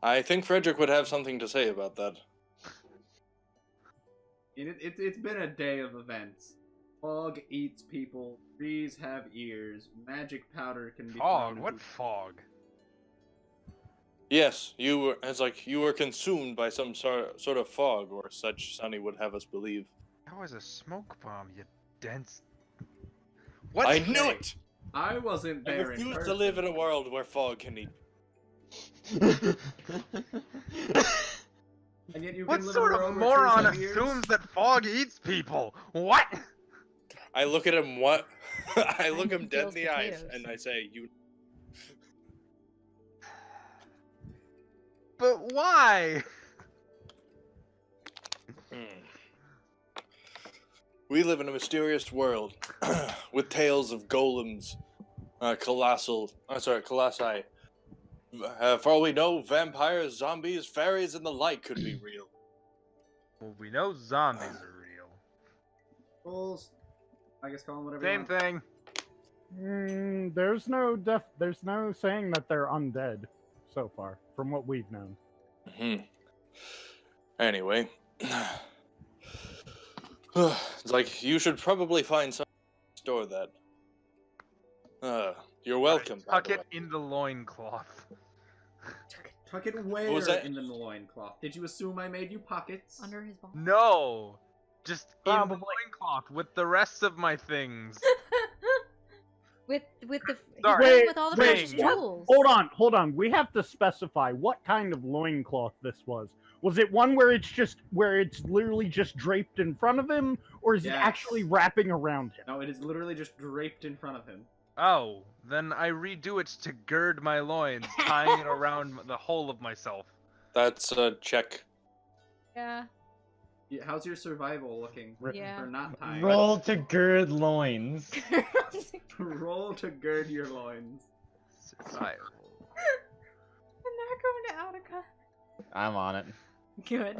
I think Frederick would have something to say about that. It's been a day of events. Fog eats people. Trees have ears. Magic powder can be Fog? thrown What into- fog? Yes, you were consumed by some sort of fog, or such Sonny would have us believe. That was a smoke bomb, you dense... What? I knew it! I wasn't I there in refuse to person. live in a world where fog can eat. And yet you What can live sort in a of world where trees moron have ears? assumes that fog eats people? What? I look at him I look him He dead in feels the eyes potatoes. and I say, "You." But why? We live in a mysterious world with tales of golems, colossi. For all we know, vampires, zombies, fairies, and the like could be real. Well, we know zombies are real. Bulls. I guess call them whatever you Same want. thing. There's no saying that they're undead so far, from what we've known. It's like, you should probably find some store that. You're welcome, by Tuck the it way. in the loincloth. Tuck it where was that? in the loincloth? Did you assume I made you pockets? Under his ball. No! Just in the Probably. loincloth with the rest of my things. with the Sorry. he's playing Wait, with all the wait, precious what? jewels. Hold on. We have to specify what kind of loincloth this was. Was it one where it's literally just draped in front of him, or is it Yes. actually wrapping around him? No, it is literally just draped in front of him. Oh, then I redo it to gird my loins, tying it around the whole of myself. That's a check. Yeah. How's your survival looking? Yeah. For not tying. Roll to gird loins. Roll to gird your loins. Survival. I'm not going to Attica. I'm on it. Good.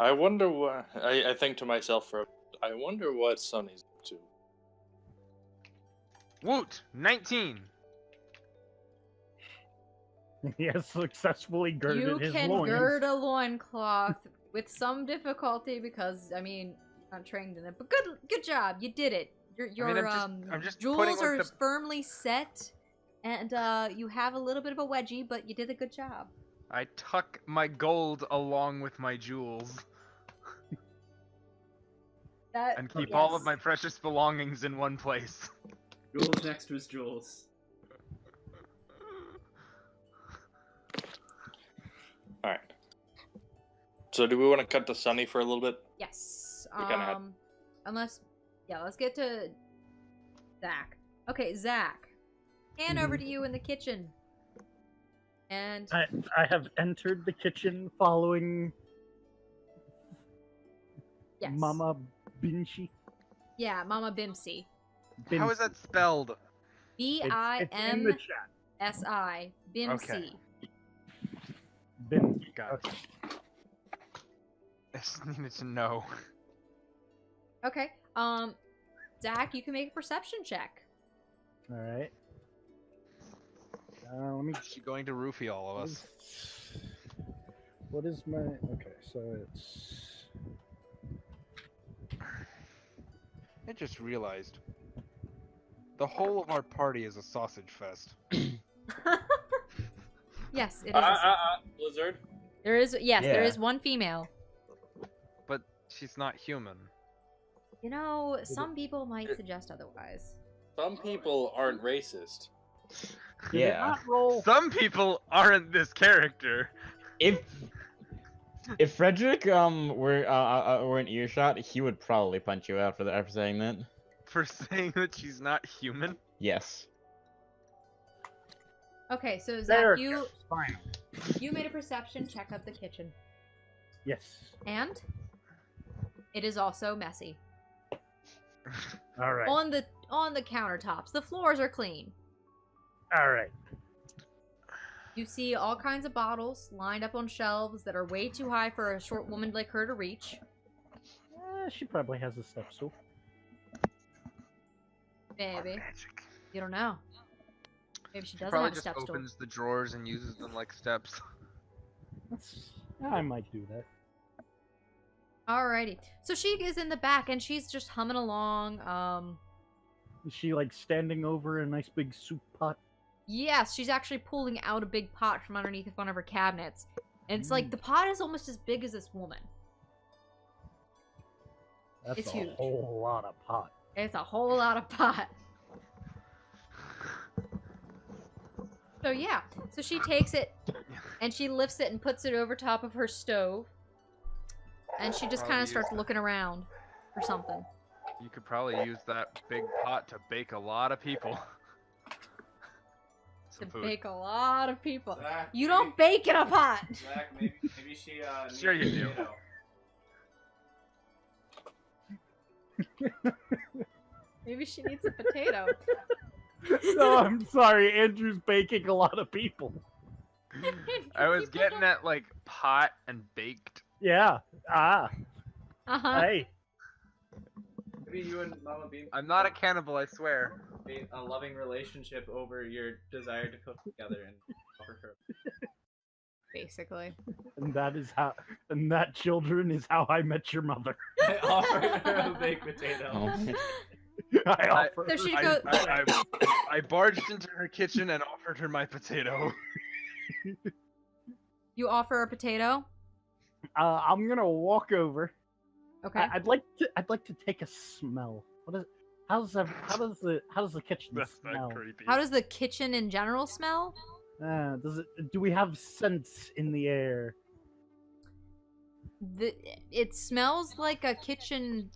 I wonder what. I think to myself I wonder what Sonny's up to. Woot! 19! He has successfully girded You his can loins. gird a loincloth with some difficulty because, I mean, I'm not trained in it. But good job. You did it. Your I'm just putting, jewels like, are the- firmly set, and you have a little bit of a wedgie, but you did a good job. I tuck my gold along with my jewels That, and keep all of yes. my precious belongings in one place. Jules next to his jewels. Alright. So do we want to cut to Sonny for a little bit? Yes. We kinda had- Unless, yeah, let's get to Zach. Okay, Zach. Hand over to you in the kitchen. And I have entered the kitchen following yes, Mama Binshi. yeah, Mama Bimsi. How is that spelled? It's in the Bimsi. chat. Bimsi. Okay. Binshi. Got it. I just needed to know. Okay. Zach, you can make a perception check. All right. Let me. Is she going to roofie all of us? What is my? Okay, so it's. I just realized. The whole of our party is a sausage fest. Yes, it is. Blizzard? There is, yes, there Yeah. is one female. But she's not human. You know, some people might suggest otherwise. Some people aren't racist. Did it Yeah. not roll? Some people aren't this character. If Frederick were in earshot, he would probably punch you out after saying that. For saying that she's not human? Yes. Okay, so There Zach, it goes. Fine. you made a perception check of the kitchen. Yes. And it is also messy. All right. On the countertops, the floors are clean. All right. You see all kinds of bottles lined up on shelves that are way too high for a short woman like her to reach. She probably has a step stool. Maybe. Magic. You don't know. Maybe she doesn't Probably have a just step stool. opens the drawers and uses them like steps. I might do that. Alrighty. So she is in the back and she's just humming along. Is she like standing over a nice big soup pot? Yes, she's actually pulling out a big pot from underneath one of her cabinets. And it's like the pot is almost as big as this woman. That's It's a huge. whole lot of pot. It's a whole lot of pot. So yeah, so she takes it and she lifts it and puts it over top of her stove. And she just kind Probably of starts use looking around for something. You could probably use that big pot to bake a lot of people. To Some food. bake a lot of people. Zach, You don't bake in a pot! Zach, maybe she Sure you needs a do. potato. Maybe she needs a potato. No, I'm sorry. Andrew's baking a lot of people. I was getting at like pot and baked. Yeah. Ah. Uh-huh. Hey. Maybe you and Mama Bean I'm not a cannibal, I swear. be a loving relationship over your desire to cook together and offer her. Basically. And that, children, is how I met your mother. I offered her a baked potato. I offer. So she I, goes. I barged into her kitchen and offered her my potato. You offer a potato. I'm gonna walk over. Okay. I'd like to take a smell. What is? How does the kitchen That's smell? not creepy. How does the kitchen in general smell? Do we have scents in the air? It smells like a kitchen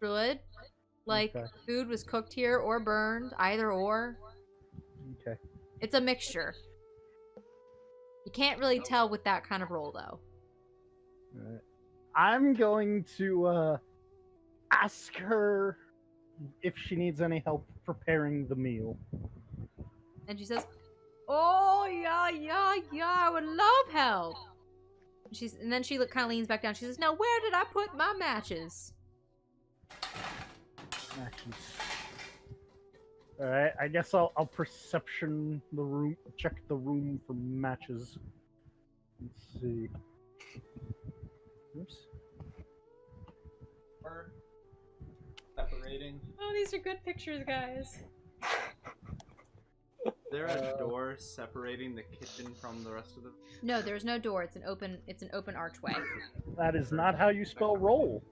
should. Like Okay. food was cooked here or burned, either or. Okay. It's a mixture. You can't really tell with that kind of roll, though. Alright. I'm going to ask her if she needs any help preparing the meal. And she says, "Oh yeah, I would love help." And then she kind of leans back down. She says, "Now where did I put my matches?" Alright, I guess I'll perception the room, check the room for matches. Let's see. Oops. Or separating. Oh, these are good pictures, guys. Is there a door separating the kitchen from the rest of the? No, there's no door. It's an open archway. That is not how you spell roll.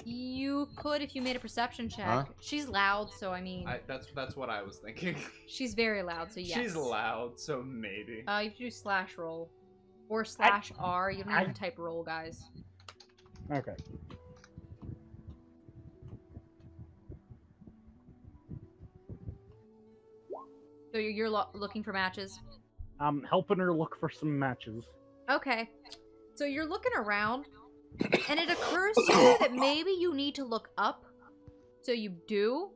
You could if you made a perception check. Huh? She's loud, so I mean, That's what I was thinking. she's very loud, so yes. She's loud, so maybe. You have to do slash roll. Or slash R. You don't even type roll, guys. Okay. So you're looking for matches? I'm helping her look for some matches. Okay. So you're looking around, and it occurs to you that maybe you need to look up. So you do.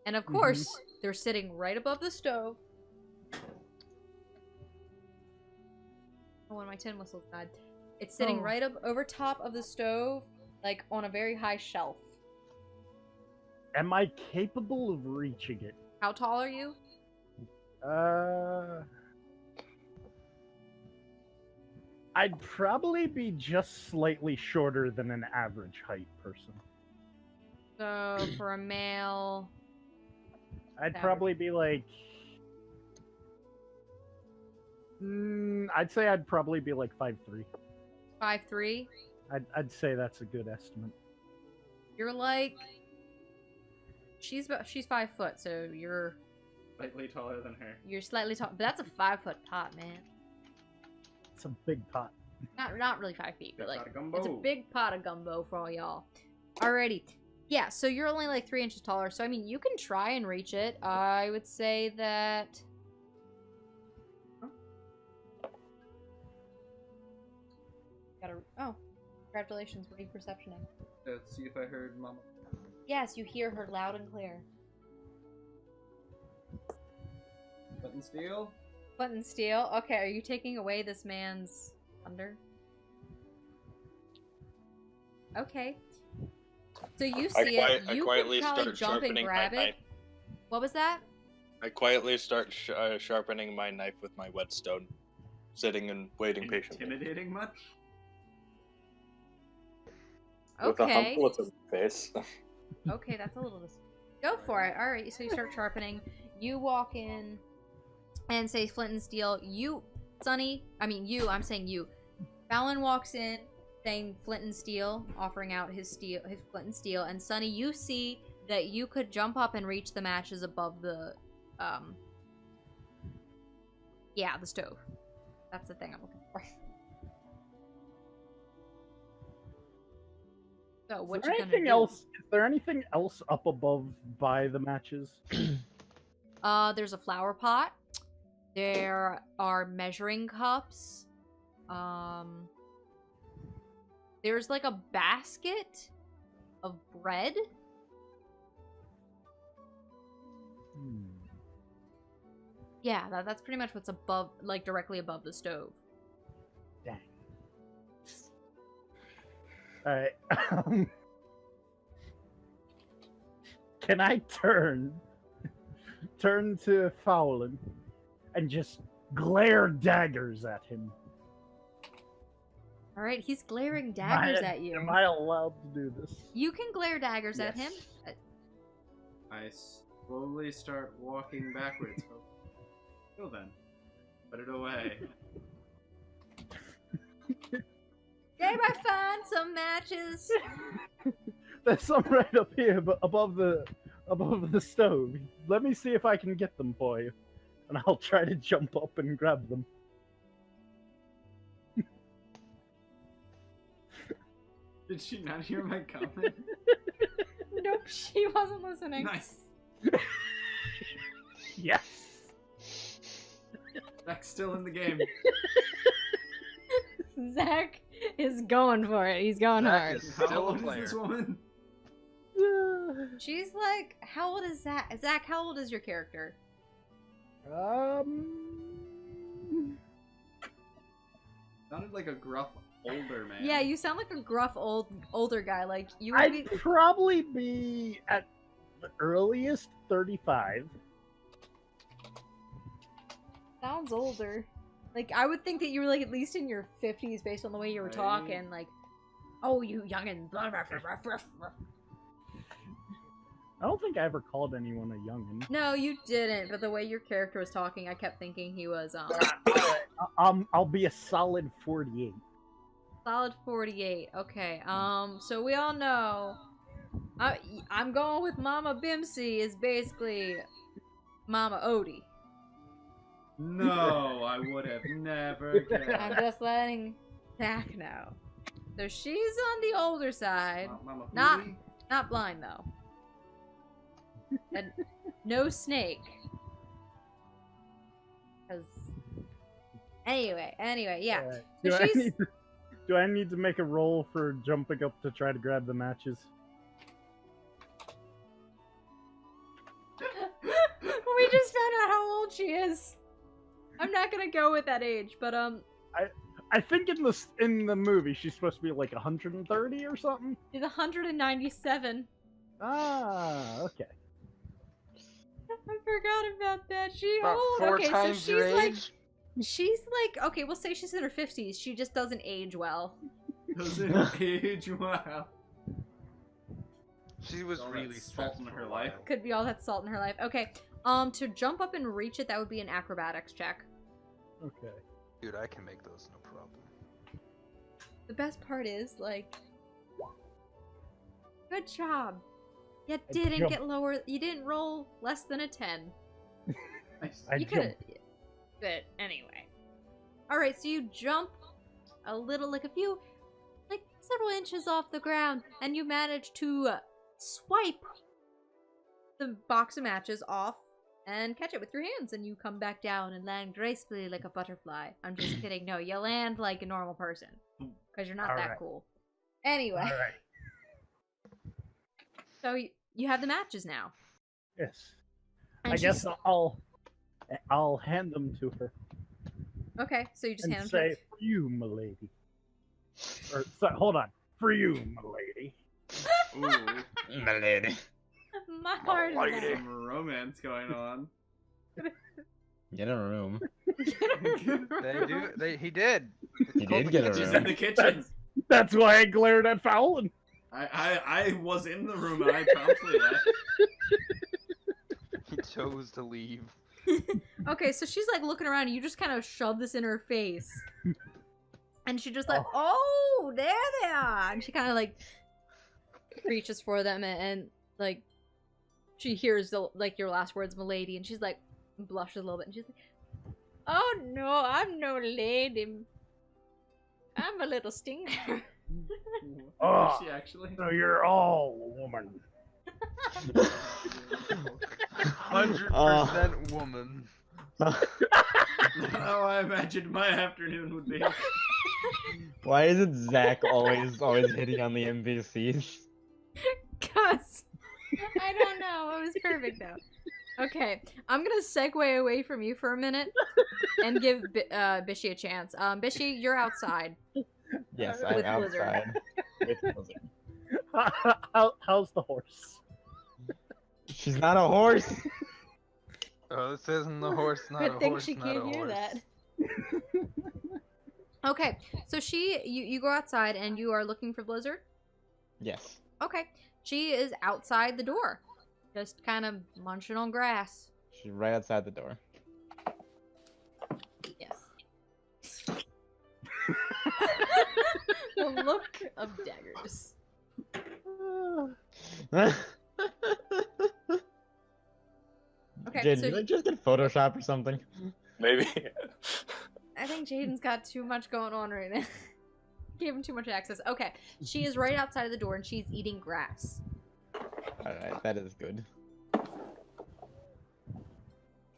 And of course, they're sitting right above the stove. Oh, one of my tin whistles died. It's sitting right up over top of the stove, like on a very high shelf. Am I capable of reaching it? How tall are you? I'd probably be just slightly shorter than an average height person. So for a male, I'd Average. probably be like... I'd say I'd probably be like 5'3". 5'3". I'd say that's a good estimate. You're like, she's 5 foot, so you're Slightly taller than her. slightly tall, but that's a 5 foot pot, man. It's a big pot. Not really 5 feet, but Big like pot of gumbo. it's a big pot of gumbo for all y'all. Alrighty, yeah. So you're only like 3 inches taller, so I mean you can try and reach it. I would say that. Oh, congratulations, what are you perceptioning? Let's see if I heard Mama. Yes, you hear her loud and clear. Button steel. Button steel. Okay, are you taking away this man's thunder? Okay. So you see it. I You quietly could probably start jump and sharpening my grab it. knife. What was that? I quietly start sharpening my knife with my whetstone, sitting and waiting patiently. Intimidating much? With a Okay. hump with a face. Okay, that's a little. Go for it. All right. So you start sharpening. You walk in and say flint and steel. You, Sonny. I mean you. I'm saying you. Fallon walks in saying flint and steel, offering out his flint and steel. And Sonny, you see that you could jump up and reach the matches above the, yeah, the stove. That's the thing I'm looking for. So what you gonna do? Is there anything else up above by the matches? There's a flower pot. There are measuring cups. There's like a basket of bread. Yeah, that's pretty much what's above, like directly above the stove. Dang. Alright. Can I turn to Fowlin and just glare daggers at him. All right, he's glaring daggers Am I- at you. Am I allowed to do this? You can glare daggers at him. Yes. I slowly start walking backwards. Go then. Put it away. Gabe, I found some matches. There's some right up here, but above the stove. Let me see if I can get them for you, and I'll try to jump up and grab them. Did she not hear my comment? Nope, she wasn't listening. Nice. Yes. Zach's still in the game. Zach is going for it. He's going Zach hard. is How still a old is player. this woman? She's like, how old is Zach? Zach, how old is your character? Sounded like a gruff older man. Yeah, you sound like a gruff older guy. Like you would be. I'd probably be at the earliest 35. Sounds older. Like I would think that you were like at least in your 50s based on the way you were Right. talking. Like, oh, you youngin. Blah, blah, blah, blah, blah, blah. I don't think I ever called anyone a youngin. No, you didn't. But the way your character was talking, I kept thinking he was I'll be a solid 48. solid 48. Okay. So we all know. I'm going with Mama Bimsy is basically Mama Odie. No, I would have never I'm guessed. just letting Zach know. So she's on the older side. Mama Not- Hootie? Not blind though. And no snake. 'Cause anyway, yeah. Do, So I she's do I need to make a roll for jumping up to try to grab the matches? we just found out how old she is. I'm not gonna go with that age, but I think in the movie she's supposed to be like 130 or something. she's 197. Ah, okay. I forgot about that. She About old. 4 Okay, so times she's your like age. she's like okay, we'll say she's in her 50s. She just doesn't age well. Doesn't age well. She was All that really salt stressed in for her a life. while. Could be all that salt in her life. Okay. To jump up and reach it, that would be an acrobatics check. Okay. Dude, I can make those, no problem. The best part is, like, good job. You I didn't jumped. get lower. You didn't roll less than a 10. Nice. I You could have. jumped. But anyway. Alright, so you jump a little, like a few, like several inches off the ground, and you manage to swipe the box of matches off and catch it with your hands, and you come back down and land gracefully like a butterfly. I'm just kidding. No, you land like a normal person. Because you're not that Alright. cool. Anyway, All right. so you have the matches now. Yes. And I guess she's- I'll hand them to her Okay, so you just and hand them say, to "For you, milady." Or hold on, "For you, milady." Ooh, My lady. My heart is lady. out. some romance going on. Get a room. He did. He did get a She's room. in the kitchen. That's why I glared at Fowlin. I was in the room and I promptly left. He chose to leave. Okay, so she's like looking around and you just kind of shove this in her face. And she just like, oh, there they are. And she kind of like reaches for them and like she hears the like your last words, milady, and she's like blushes a little bit and she's like, oh no, I'm no lady. I'm a little stinker. Oh. Is she actually? So you're all a woman. 100% woman. How I imagined my afternoon would be. Why is it Zach always hitting on the NPCs? Cause I don't know. It was perfect though. Okay, I'm gonna segue away from you for a minute and give Bishy a chance. Bishy, you're outside. Yes, With I'm Blizzard. outside. With Blizzard. How's the horse? She's not a horse. Oh, it says in the horse, not Good a thing horse, she not can't a hear horse. that. Okay, so you go outside and you are looking for Blizzard? Yes. Okay, she is outside the door, just kind of munching on grass. She's right outside the door. Yes. The look of daggers. Okay, Jade, so you like just get Photoshop or something? Maybe. I think Jaden's got too much going on right now. Gave him too much access. Okay, she is right outside of the door and she's eating grass. Alright, that is good.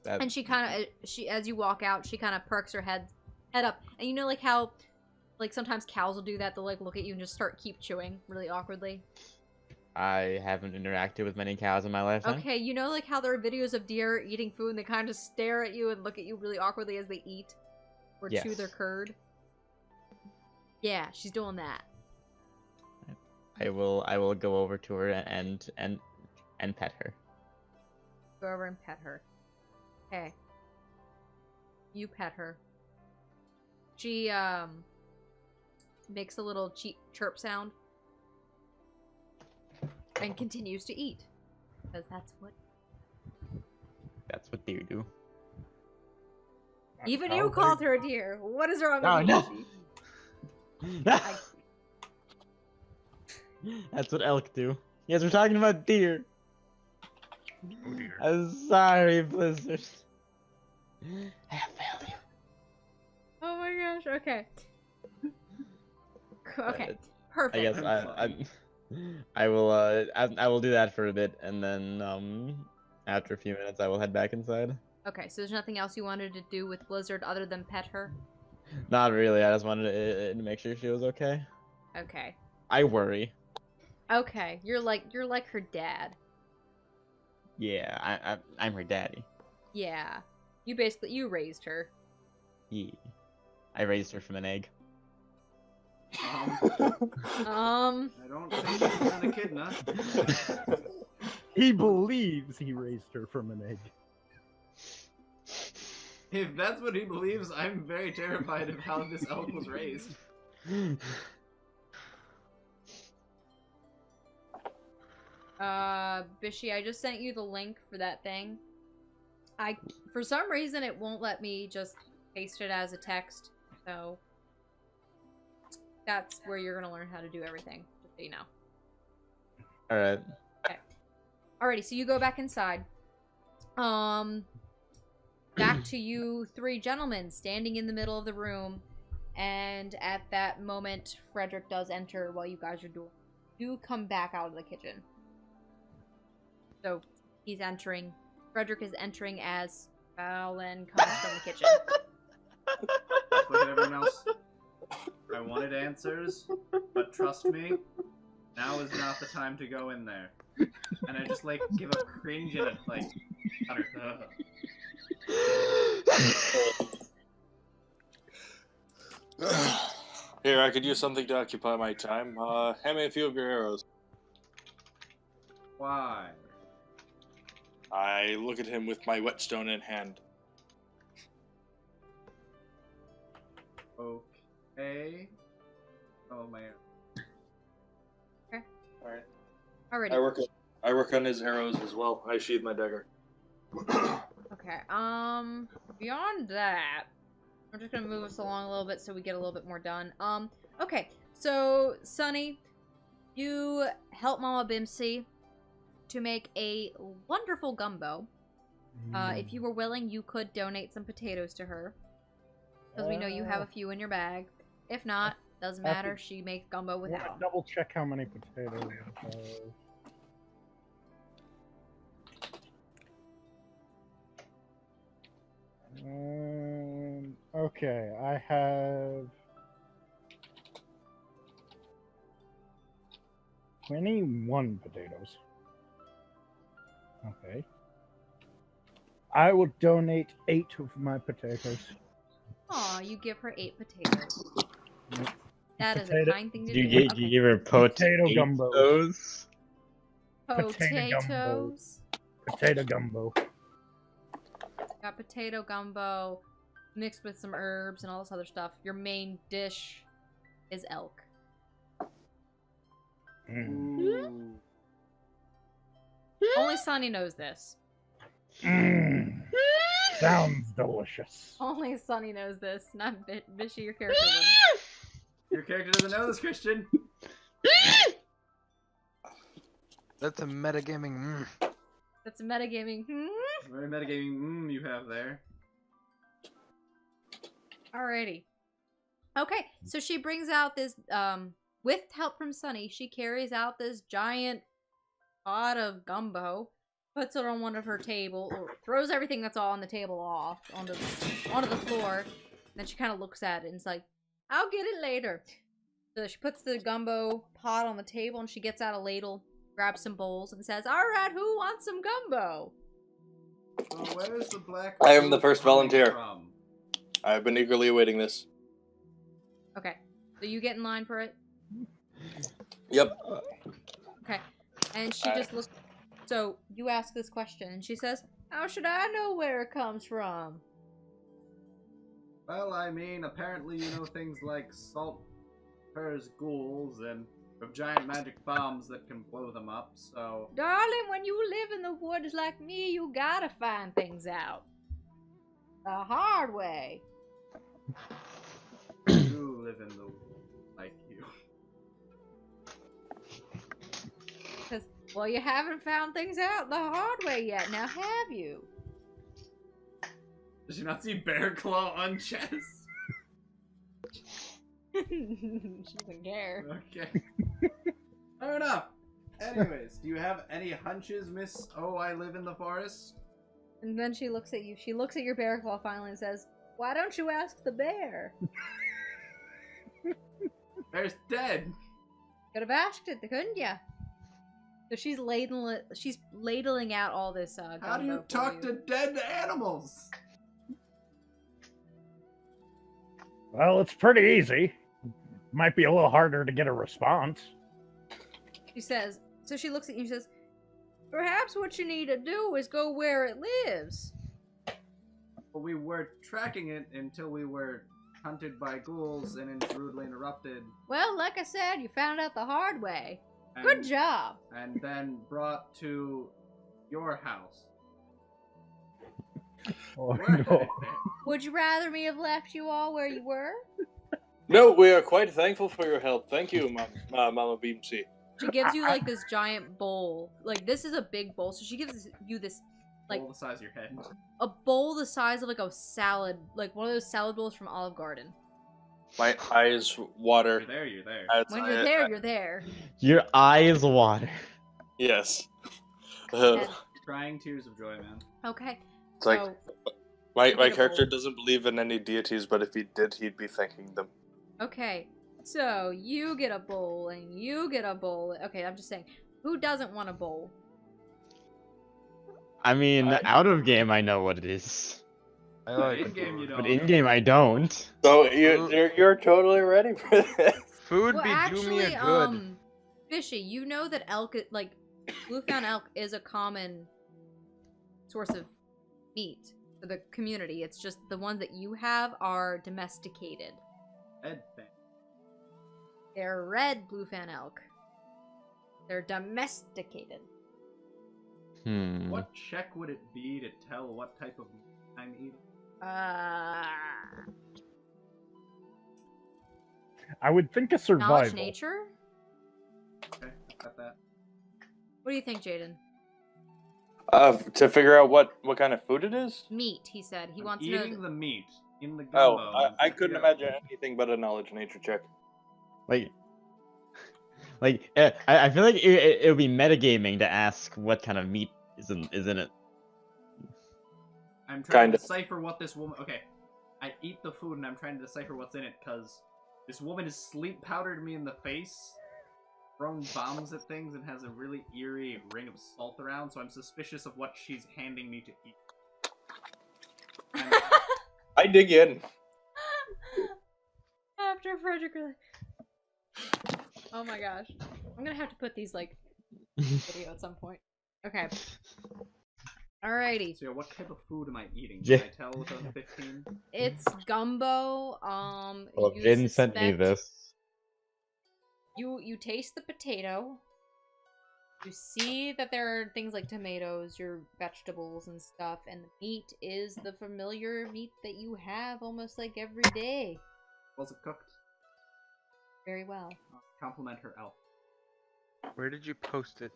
And she kind of, as you walk out, she kind of perks her head up. And you know, like how, like sometimes cows will do that. They'll like look at you and just keep chewing really awkwardly. I haven't interacted with many cows in my lifetime. Okay, you know, like how there are videos of deer eating food and they kind of just stare at you and look at you really awkwardly as they eat or chew their curd. Yeah, she's doing that. I will go over to her and pet her. Go over and pet her. Okay. You pet her. She makes a little chirp sound and continues to eat because that's what deer do. even you called her a deer. What is wrong with you? That's what elk do. Yes, we're talking about deer. Oh dear. I'm sorry, Blizzard. I have failed you. Oh my gosh. Okay. Okay. I Perfect. guess I will do that for a bit, and then after a few minutes I will head back inside. Okay, so there's nothing else you wanted to do with Blizzard other than pet her? Not really. I just wanted to make sure she was okay. Okay. I worry. Okay, you're like her dad. Yeah, I'm her daddy. Yeah. You raised her. Yeah. I raised her from an egg. Um. I don't think she's not a kid, nah. He believes he raised her from an egg. If that's what he believes, I'm very terrified of how this elk was raised. Bishy, I just sent you the link for that thing. For some reason, it won't let me just paste it as a text, so that's where you're gonna learn how to do everything, just so you know. Alright. Okay. Alrighty, so you go back inside. Back to you three gentlemen standing in the middle of the room, and at that moment, Frederick does enter while you guys are do come back out of the kitchen. So he's entering. Frederick is entering as Fallon comes from the kitchen. Look at everyone else. I wanted answers, but trust me, now is not the time to go in there. And I just like give a cringe and a like utter Here, I could use something to occupy my time. Hand me a few of your arrows. Why? I look at him with my whetstone in hand. Okay. Oh my. Alright. Alrighty. I work on his arrows as well. I sheathe my dagger. Okay, beyond that, I'm just gonna move us along a little bit so we get a little bit more done. Okay, so, Sunny, you help Mama Bimsy to make a wonderful gumbo. If you were willing, you could donate some potatoes to her, because we know you have a few in your bag. If not, doesn't matter, she makes gumbo I want without. to double check how many potatoes I have. Okay, I have 21 potatoes. Okay. I will donate 8 of my potatoes. Aw, you give her 8 potatoes. Yep. That is a Potato- kind thing to Do do. you Okay. give her Potato gumbo. potatoes? Potato gumbo. Potatoes. Potato gumbo. got potato gumbo mixed with some herbs and all this other stuff. Your main dish is elk. Ooh. Only Sunny knows this. Sounds delicious. Only Sunny knows this, not Vishy, your character wouldn't. Your character doesn't know this, Christian. That's a metagaming. That's a metagaming. Very metagaming you have there. Alrighty. Okay, so she brings out this, with help from Sunny, she carries out this giant pot of gumbo, puts it on one of her table, or throws everything that's all on the table off onto the floor. Then she kind of looks at it and is like, I'll get it later. So she puts the gumbo pot on the table and she gets out a ladle, grabs some bowls, and says, Alright, who wants some gumbo? So where's the black? I am the fruit first coming volunteer. From? I have been eagerly awaiting this. Okay, so you get in line for it? Yep. Okay, and she just looks. So you ask this question, and she says, "How should I know where it comes from?" Well, I mean, apparently you know things like salt, peppers, ghouls, and of giant magic bombs that can blow them up. So, Darling, when you live in the woods like me, you gotta find things out the hard way. you live in the like you. Because, well, you haven't found things out the hard way yet. Now, have you? Did you not see Bear Claw on chess? She doesn't care. Okay. Fair enough. Anyways, do you have any hunches, Miss Oh, I live in the forest? And then she looks at you. She looks at your bear claw finally and says, "Why don't you ask the bear?" Bear's dead. Could have asked it, couldn't ya? So she's ladling out all this How do you gumbo for talk to dead animals? Well, it's pretty easy. Might be a little harder to get a response. She says, so she looks at you and says, "Perhaps what you need to do is go where it lives." Well, we were tracking it until we were hunted by ghouls and rudely interrupted. Well, like I said, you found out the hard way. And, Good job. And then brought to your house. Oh, We're headed no. there. Would you rather me have left you all where you were? No, we are quite thankful for your help. Thank you, Mama Beamsy. She gives you like this giant bowl. Like this is a big bowl, so she gives you this like All the size of your head. a bowl the size of like a salad, like one of those salad bowls from Olive Garden. My eyes water. You're there, you're there. as When I- you're there, you're there. Your eyes water. Yes. And- Crying tears of joy, man. Okay. It's like So, my get a character bowl. doesn't believe in any deities, but if he did, he'd be thanking them. okay. So you get a bowl and you get a bowl. Okay, I'm just saying, who doesn't want a bowl? I mean, I- out of game, I know what it is, I But like in game you food. don't. but in game, I don't. So you're totally ready for this. Food Well, be do me actually, a good. Fishy, you know that elk, like, bluefin elk is a common source of meat for the community. It's just the ones that you have are domesticated. Ed thing. They're red bluefin elk. They're domesticated. What check would it be to tell what type of meat I'm eating? I would think a Knowledge survival. nature? Okay, got that. What do you think, Jaden? To figure out what kind of food it is? Meat, he said. He I'm wants to know. eating the meat in the gumbo. Oh, I couldn't imagine anything but a knowledge nature check. I feel like it would be metagaming to ask what kind of meat is in it. I'm trying Kinda. to decipher what this woman. Okay, I eat the food and I'm trying to decipher what's in it because this woman has sleep powdered me in the face, thrown bombs at things, and has a really eerie ring of salt around. So I'm suspicious of what she's handing me to eat. And I dig in. After Frederick. Oh my gosh. I'm gonna have to put these, like, video at some point. Okay. Alrighty. So yeah, what type of food am I eating? Yeah. Can I tell with a 15? It's gumbo. Well, You Jin sent me suspect- this. You taste the potato. You see that there are things like tomatoes, your vegetables and stuff, and the meat is the familiar meat that you have almost like every day. Was it cooked? Very well. Compliment her elf. Where did you post it?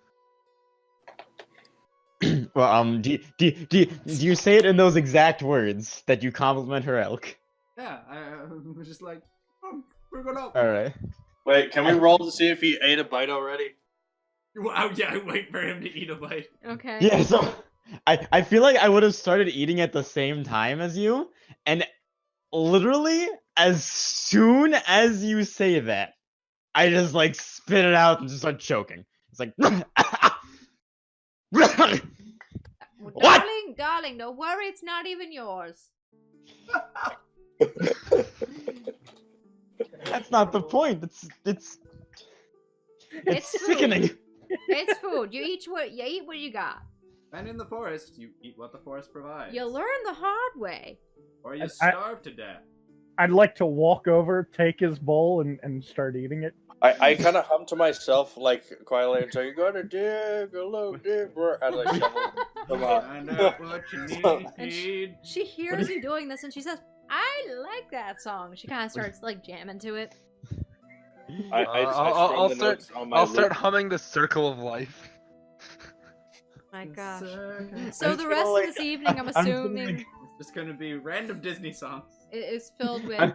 Well, do you say it in those exact words that you compliment her elk? Yeah, I was just like, bring it up. All right. Wait, can we roll to see if he ate a bite already? Wow, yeah, wait for him to eat a bite. Okay. Yeah. So, I feel like I would have started eating at the same time as you, and literally as soon as you say that, I just like spit it out and just start choking. It's like. What? Darling, don't worry, it's not even yours. That's not the point. It's It's sickening. It's food. You eat what you got. And in the forest, you eat what the forest provides. You learn the hard way. Or you starve to death. I'd like to walk over, take his bowl, and start eating it. I kind of hum to myself like quietly and say, "You gotta dig a little deeper," and like shovel. Come on. Find out what you need. And she hears you doing this and she says, "I like that song." She kind of starts like jamming to it. I'll I'll start humming the Circle of Life. My gosh. It's So the rest of this evening, I'm assuming, just gonna be random Disney songs. it is filled with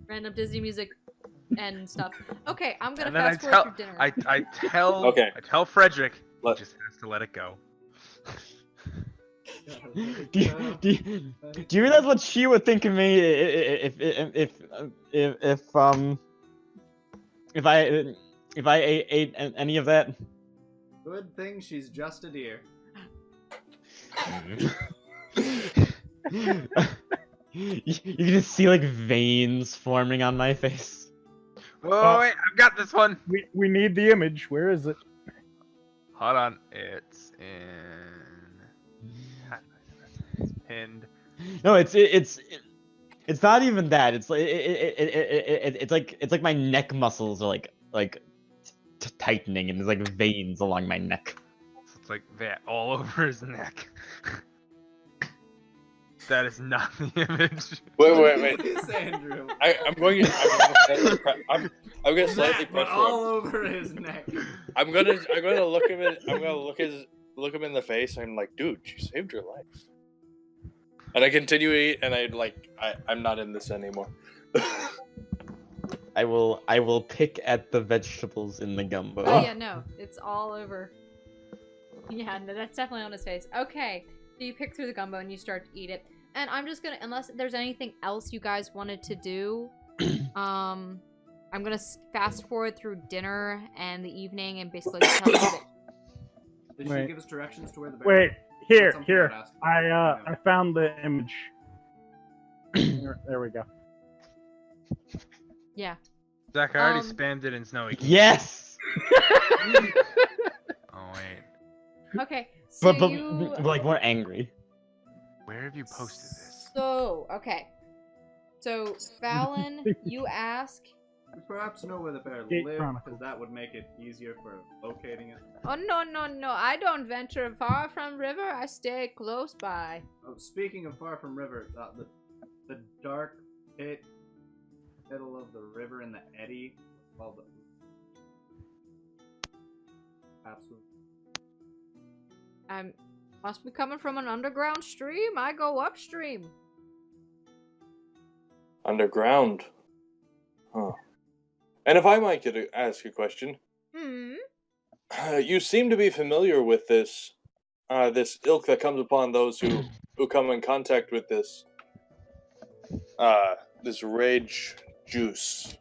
random Disney music and stuff. Okay, I'm gonna And then fast forward through dinner. I tell Okay. I tell Frederick he Let- just has to let it go. Do you realize what she would think of me if I ate any of that? Good thing she's just a deer. You can just see like veins forming on my face. Whoa, wait, I've got this one. We need the image. Where is it? Hold on, it's pinned. No, it's not even that. It's like it's like my neck muscles are like tightening, and there's like veins along my neck. So it's like that all over his neck. That is not the image. Wait. Yes, Andrew. I'm going to slightly That, press but all forward. over his neck. I'm gonna look him in. I'm gonna look him in the face. I'm like, dude, she saved your life. And I continue to eat, and I'm not in this anymore. I will pick at the vegetables in the gumbo. Oh yeah, no, it's all over. Yeah, no, that's definitely on his face. Okay, so you pick through the gumbo and you start to eat it. And I'm just gonna, unless there's anything else you guys wanted to do, I'm gonna fast forward through dinner and the evening and basically tell you that. Did she Wait. give us directions to where the Wait, That's something here. I'd ask. I found the image. There we go. Yeah. Zach, I already Um, spammed it in Snowy. Yes. Oh wait, Okay. So But you. like more angry. where have you posted this? So okay. So Fallon, you ask. We perhaps know where the bear Gate lived, Chronicles. because that would make it easier for locating it. Oh no! I don't venture far from river. I stay close by. Oh, speaking of far from river, the dark pit middle of the river in the eddy, called the absolute. Must be coming from an underground stream. I go upstream. Underground. Huh. And if I might ask a question, you seem to be familiar with this ilk that comes upon those who come in contact with this rage juice.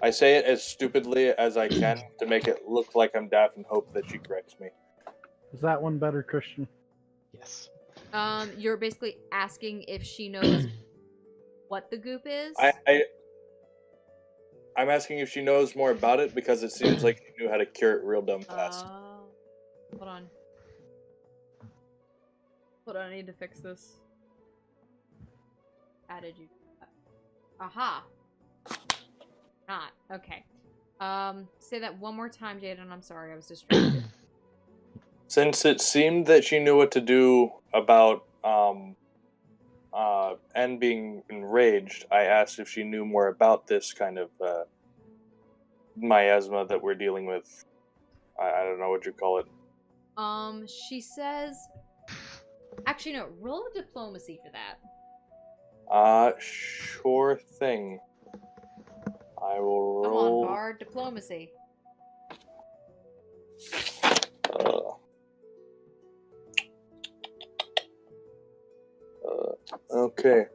I say it as stupidly as I can to make it look like I'm daft and hope that she corrects me. Is that one better, Christian? Yes. You're basically asking if she knows what the goop is. I'm asking if she knows more about it because it seems like she knew how to cure it real dumb fast. Hold on. Hold on, I need to fix this. Added you. Aha. Not. Okay. Say that one more time, Jaden. I'm sorry, I was distracted. Since it seemed that she knew what to do about N being enraged, I asked if she knew more about this kind of miasma that we're dealing with. I don't know what you call it. She says... Actually, no. Roll a diplomacy for that. Sure thing. I will Come roll. on, Bard. Diplomacy. Okay.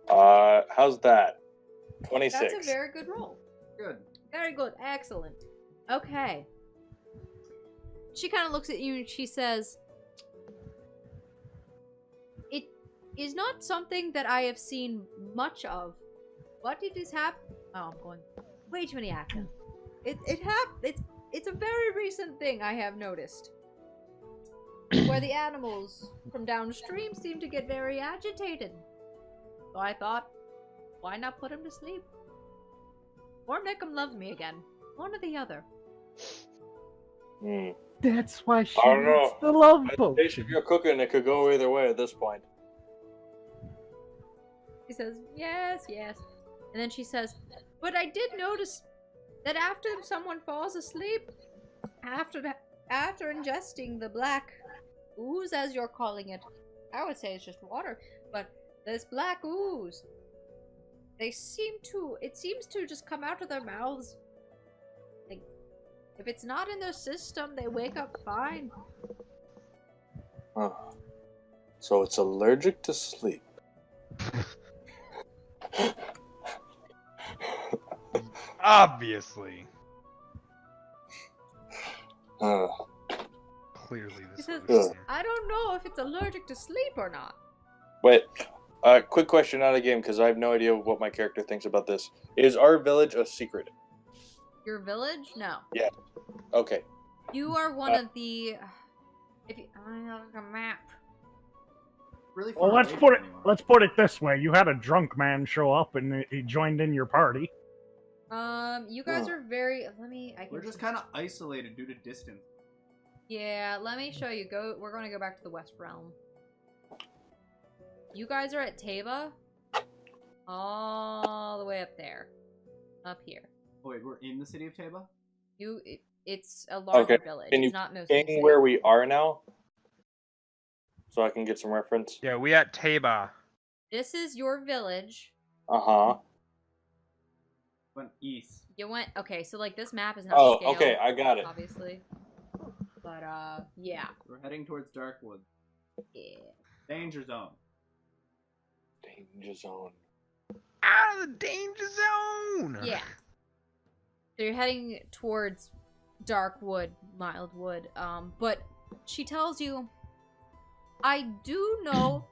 How's that? 26. That's a very good roll. Good. Very good. Excellent. Okay. She kind of looks at you and she says, "It is not something that I have seen much of, but it is Oh, I'm going way too many accents. It's a very recent thing I have noticed, where the animals from downstream seem to get very agitated. So I thought, why not put them to sleep? Or make them love me again. One or the other." That's why she I don't know. needs the love If potion. you're cooking, it could go either way at this point. He says, "Yes, yes." And then she says, "But I did notice that after someone falls asleep, after ingesting the black ooze, as you're calling it, I would say it's just water, but this black ooze, it seems to just come out of their mouths. Like, if it's not in their system, they wake up fine." Huh. So it's allergic to sleep. Obviously. Clearly He this says, was "I don't know if it's allergic to sleep or not." Wait, quick question out of game, because I have no idea what my character thinks about this. Is our village a secret? Your village? No. Yeah. Okay. You are one of the... If you... I look at a map. Really Well, far let's away put it. from anyone. Let's put it this way: you had a drunk man show up, and he joined in your party. You guys are very... Let me... I can... We're just kind of isolated due to distance. Yeah, let me show you. We're going to go back to the West Realm. You guys are at Taba. All the way up there. Up here. Oh, wait, we're in the city of Taba? It's a larger Okay, village. can you It's not mostly Ping where we are now, so I can get some reference. Yeah, we at Taba. This is your village. Uh-huh. Went east. You went... Okay, so, like, this map is not Oh, scale, okay, I got it. obviously. But, yeah. We're heading towards Darkwood. Yeah. Danger zone. Danger zone. Out of the danger zone! Yeah. So you're heading towards dark wood, mild wood. But she tells you, "I do know.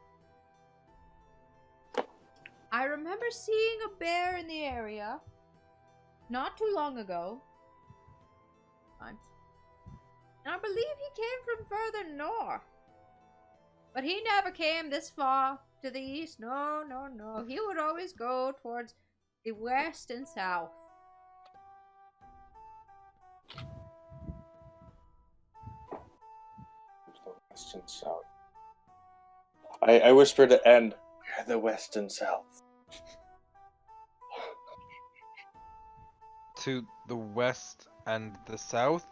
I remember seeing a bear in the area not too long ago. And I believe he came from further north. But he never came this far to the east. No, no, no. He would always go towards the west and south." West and south. I whispered to N, "We're the west and south." To the west and the south?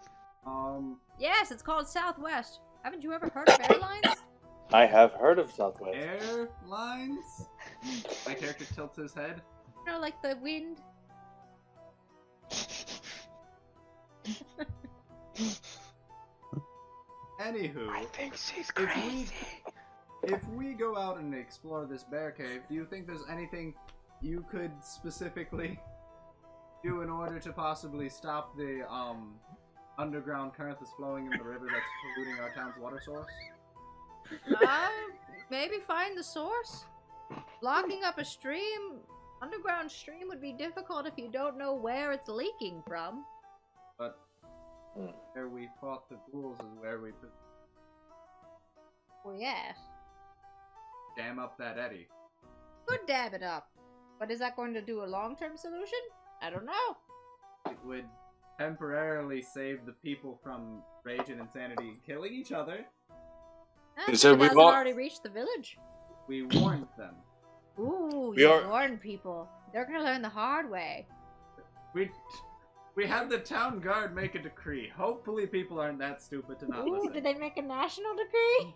Yes, it's called Southwest. Haven't you ever heard of airlines? I have heard of Southwest. Airlines? My character tilts his head. You know, like the wind. Anywho, I think she's if crazy. if we go out and explore this bear cave, do you think there's anything you could specifically do in order to possibly stop the underground current that's flowing in the river that's polluting our town's water source? Maybe find the source? Blocking up a stream, underground stream would be difficult if you don't know where it's leaking from. But Where we fought the ghouls is where we Well, yeah. dam up that eddy. Could dab it up. But is that going to do a long-term solution? I don't know. It would temporarily save the people from rage and insanity and killing each other. It said hasn't we've all- already reached the village. We warned them. Ooh, We you are- warn people. They're gonna learn the hard way. We had the town guard make a decree. Hopefully people aren't that stupid to not Ooh, listen. did they make a national decree?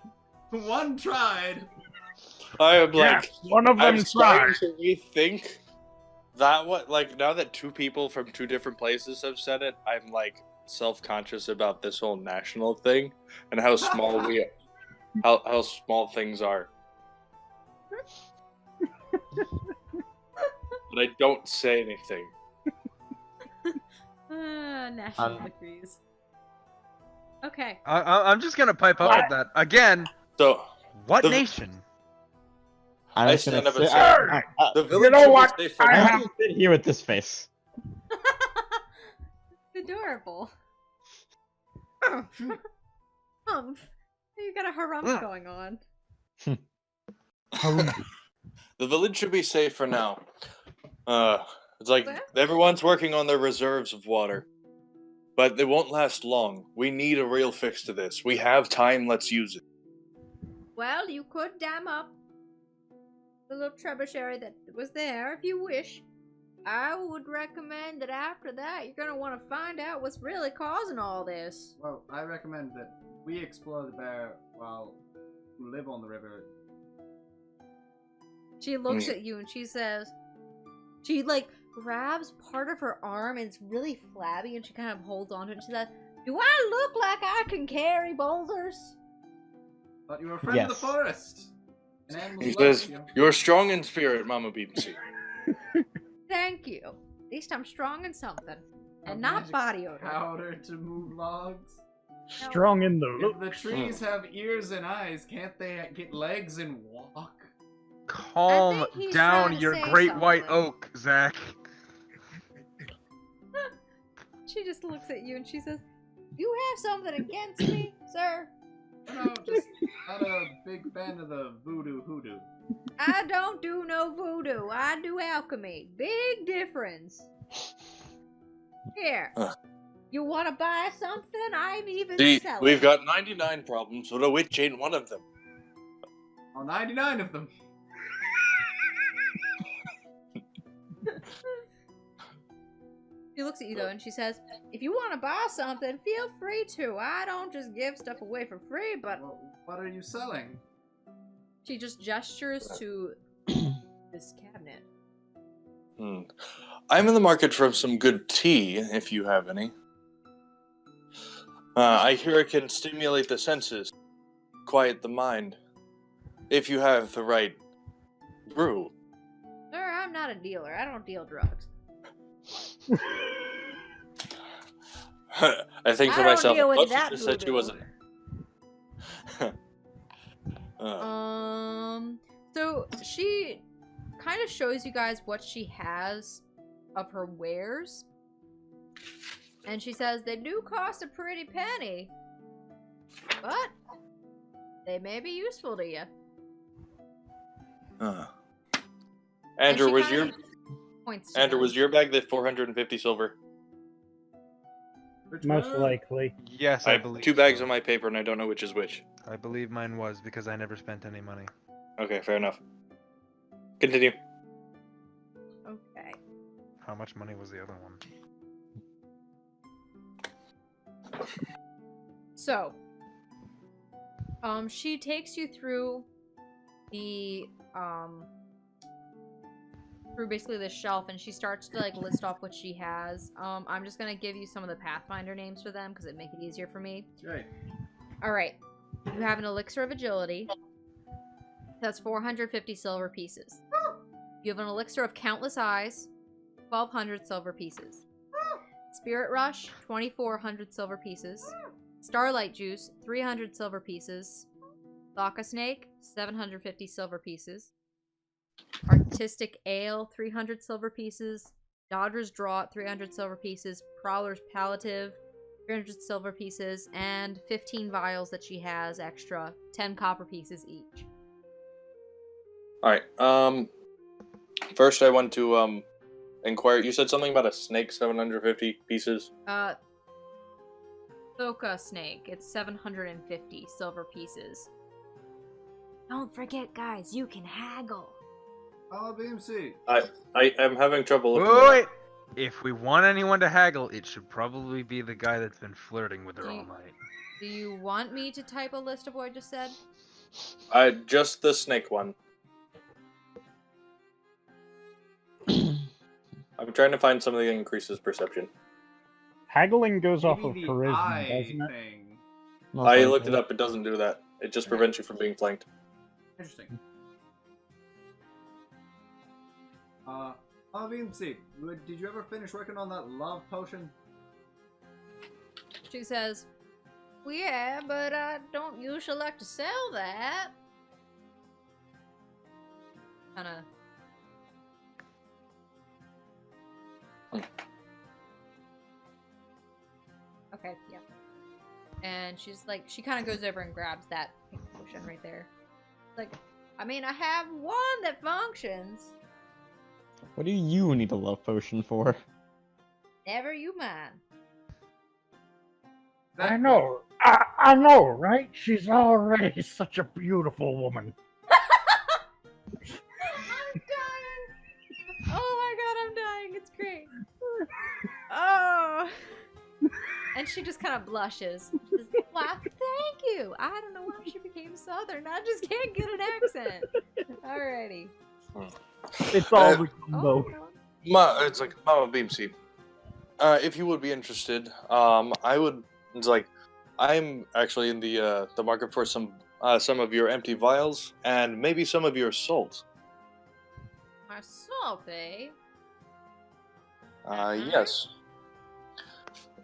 One tried! I am like, Yes, one of them I'm starting tried. to rethink that. What, like, now that two people from two different places have said it, I'm like self-conscious about this whole national thing and how small how small things are. But I don't say anything. National decrees. Okay. I'm just gonna pipe up What? with that again. So What The- nation? I'm I just gonna stand up and sit- say- the village know should be what? safe for I now. I'm gonna sit here with this face. Adorable. You got a harump Mm. going on. The village should be safe for now. It's like Well- everyone's working on their reserves of water. But they won't last long. We need a real fix to this. We have time, let's use it. Well, you could dam up the little tributary that was there if you wish. I would recommend that after that, you're gonna want to find out what's really causing all this. Well, I recommend that we explore the bear while we live on the river. She looks at you and she says, she like grabs part of her arm and it's really flabby and she kind of holds onto it and she says, do I look like I can carry boulders? Thought you were a friend of the Yes. forest. And animals He love says, you. "You're strong in spirit, Mama BBC." Thank you. At least I'm strong in something. And A not magic body odor. Powder to move logs. Strong in the If the look. trees have ears and eyes, can't they get legs and walk? Calm think he's down trying to your say great white something. oak, Zach. She just looks at you and she says, you have something against me, sir? No, just not a big fan of the voodoo hoodoo. I don't do no voodoo. I do alchemy. Big difference. Here. Huh. You want to buy something? I'm even See, selling. we've got 99 problems, but a witch ain't one of them. All 99 of them. She looks at you though and she says, if you want to buy something, feel free to. I don't just give stuff away for free, but Well, what are you selling? she just gestures to this cabinet. I'm in the market for some good tea, if you have any. I hear it can stimulate the senses, quiet the mind, if you have the right brew. Sir, I'm not a dealer. I don't deal drugs. I think for I don't myself, deal with most that just said she voodoo. wasn't. So she kind of shows you guys what she has of her wares. And she says they do cost a pretty penny, but they may be useful to you. Andrew, And she was kinda your points to Andrew them. was your bag the 450 silver? Which Most one? likely. Yes, I I have believe 2 bags so. on my paper, and I don't know which is which. I believe mine was because I never spent any money. Okay, fair enough. Continue. Okay. How much money was the other one? So, she takes you through the, through basically the shelf, and she starts to, like, list off what she has. I'm just gonna give you some of the Pathfinder names for them, because it'd make it easier for me. Right. Alright. You have an Elixir of Agility. That's 450 silver pieces. You have an Elixir of Countless Eyes. 1,200 silver pieces. Spirit Rush, 2,400 silver pieces. Starlight Juice, 300 silver pieces. Thaka Snake, 750 silver pieces. Artistic Ale, 300 silver pieces. Dodger's Draught, 300 silver pieces. Prowler's Palliative, 300 silver pieces, and 15 vials that she has extra, 10 copper pieces each. Alright, first I want to, inquire. You said something about a snake, 750 pieces? Soka snake. It's 750 silver pieces. Don't forget, guys, you can haggle. Oh, BMC. I am having trouble looking Wait! If we want anyone to haggle, it should probably be the guy that's been flirting with her all night. Do you want me to type a list of what I just said? Just the snake one. I'm trying to find something that increases perception. Haggling goes off of Maybe the charisma, eye doesn't it? thing. Most I likely. looked it up, it doesn't do that. It just prevents you from being flanked. Interesting. BMC, did you ever finish working on that love potion? She says, well, yeah, but I don't usually like to sell that. Kinda. Okay, yeah. And she's like, she kind of goes over and grabs that pink potion right there. Like, I mean, I have one that functions. What do you need a love potion for? Never you mind. I know. I know, right? She's already such a beautiful woman. I'm dying. Oh my god, I'm dying. It's great. Oh. And she just kind of blushes. She's like, wow, thank you. I don't know why she became Southern. I just can't get an accent. Alrighty. It's all the Oh, combo. It's like, Mama Beamsy. If you would be interested, I would. It's like, I'm actually in the market for some of your empty vials and maybe some of your salt. my salt, eh? Yes.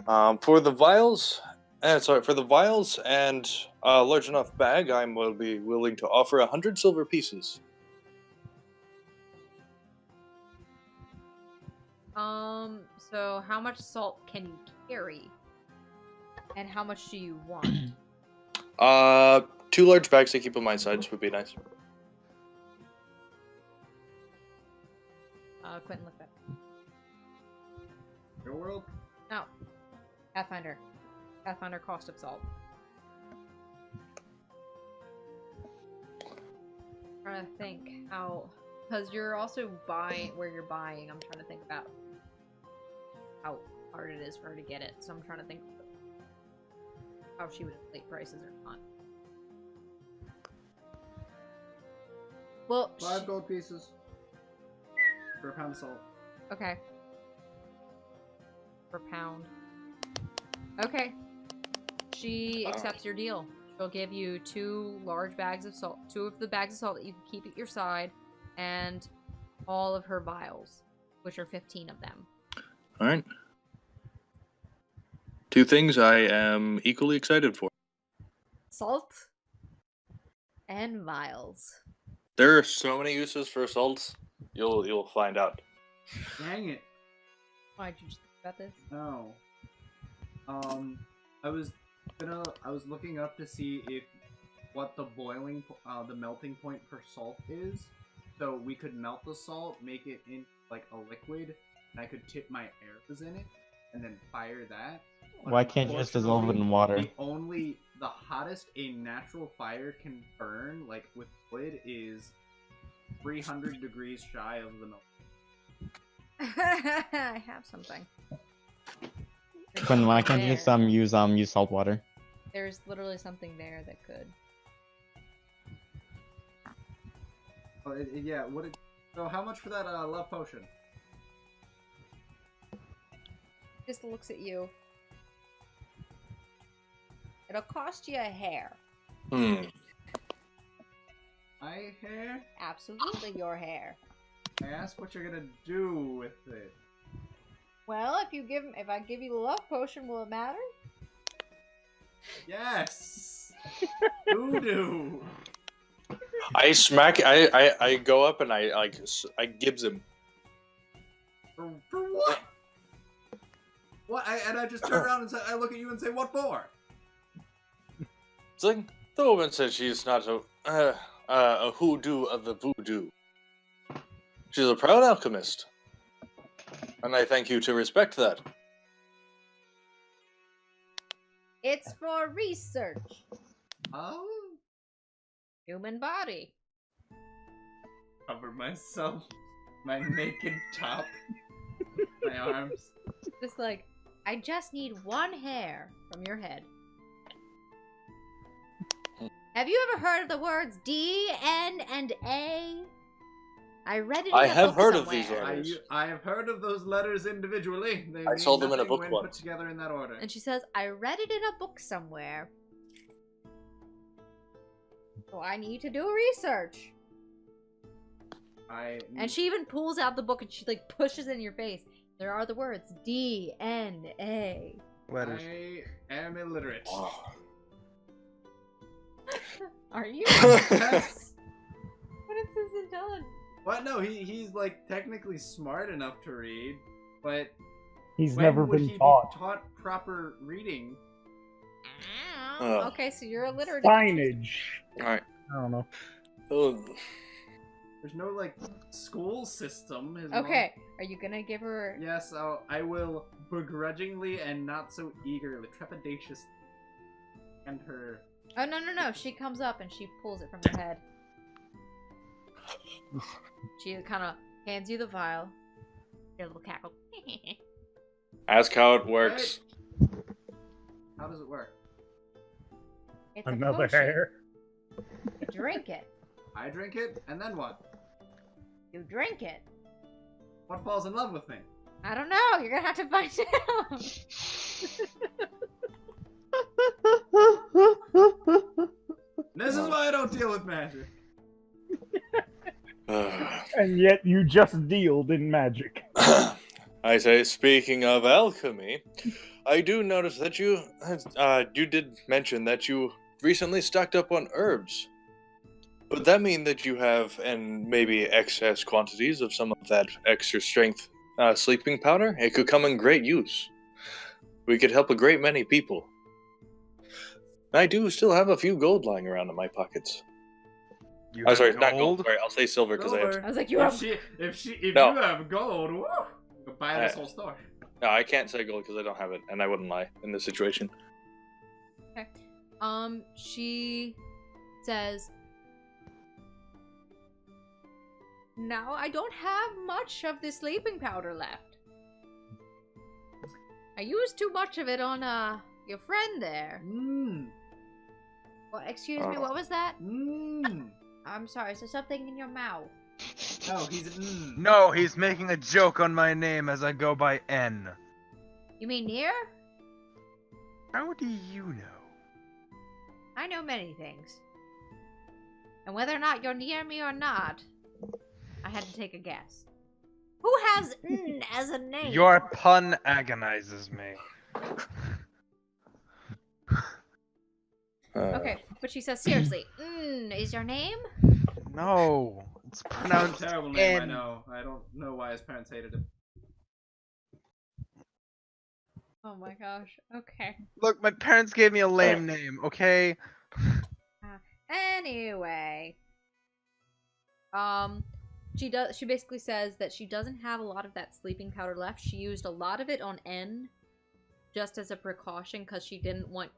For the vials, for the vials and a large enough bag, I will be willing to offer 100 silver pieces. So how much salt can you carry? And how much do you want? 2 large bags to keep on my sides would be nice. Quentin, look up. Your world? No. Pathfinder. Pathfinder cost of salt. Trying to think how, because you're also buying where you're buying. I'm trying to think about how hard it is for her to get it. So I'm trying to think how she would inflate prices or not. Well, 5 gold pieces. For a pound of salt. okay. Per pound. Okay. She accepts your deal. She'll give you 2 large bags of salt, 2 of the bags of salt that you can keep at your side, and all of her vials, which are 15 of them. All right. 2 things I am equally excited for. Salt and vials. There are so many uses for salts. You'll find out. Dang it. Why'd you just think about this? No. I was looking up to see what the melting point for salt is. So we could melt the salt, make it in like a liquid, and I could tip my arrows in it, and then fire that. But Why can't you just dissolve it in water? The hottest a natural fire can burn, like with wood, is 300 degrees shy of the melt. I have something. Quinn, why can't you just use salt water? There's literally something there that could. Oh, yeah. So how much for that love potion? Just looks at you. It'll cost you a hair. Hmm. My hair? Absolutely your hair. I ask what you're gonna do with it. Well, if I give you the love potion, will it matter? Yes. Voodoo. I go up and I gives him. For what? What? And I just turn around and I look at you and say, what for? It's like, the woman said she's not a hoodoo of the voodoo. She's a proud alchemist. And I thank you to respect that. It's for research. Oh. Human body. Cover myself. My naked top. My arms. Just like, I just need one hair from your head. Have you ever heard of the words D, N, and A? I read it in I a have book heard of somewhere. these letters. I have heard of those letters individually. They I mean saw them in a nothing book when once. put together in that order. And she says, I read it in a book somewhere. So I need to do research. And she even pulls out the book and she like pushes it in your face. There are the words D, N, A. Letters. I am illiterate. Are you? Yes. What is this done? What? No, he's like technically smart enough to read, but He's when never would been he taught. be taught proper reading? Okay, so you're illiterate. Signage. Alright. I don't know. There's no like school system. His Okay, are you gonna give her? Mom... Yes, I will begrudgingly and not so eagerly, trepidatious, and her. Oh no! She comes up and she pulls it from your head. She kind of hands you the vial. Your little cackle. Ask how it works. How does it work? It's a Another potion. hair. You drink it. I drink it, and then what? You drink it. What falls in love with me? I don't know. You're gonna have to find out. This is why I don't deal with magic. And yet you just dealed in magic. I say, speaking of alchemy, I do notice that you did mention that you recently stocked up on herbs. Would that mean that you have, and maybe excess quantities of some of that extra strength sleeping powder? It could come in great use. We could help a great many people. I do still have a few gold lying around in my pockets. You Oh, have sorry, not gold. Sorry, I'll say silver because I have. Silver. I was like, you If have. if No. you have gold, woo, you could buy this whole store. No, I can't say gold because I don't have it, and I wouldn't lie in this situation. Okay. She says, "Now I don't have much of the sleeping powder left. I used too much of it on your friend there." Well, excuse me, what was that? I'm sorry, is there something in your mouth? No, he's No, he's making a joke on my name as I go by N. You mean near? How do you know? I know many things. And whether or not you're near me or not, I had to take a guess. Who has N as a name? Your pun agonizes me. Okay, but she says, seriously, N is your name? No, it's That's pronounced a terrible name, I N. know. I don't know why his parents hated him. Oh my gosh, okay. Look, my parents gave me a lame name, okay? Anyway. She basically says that she doesn't have a lot of that sleeping powder left. She used a lot of it on N just as a precaution because she didn't want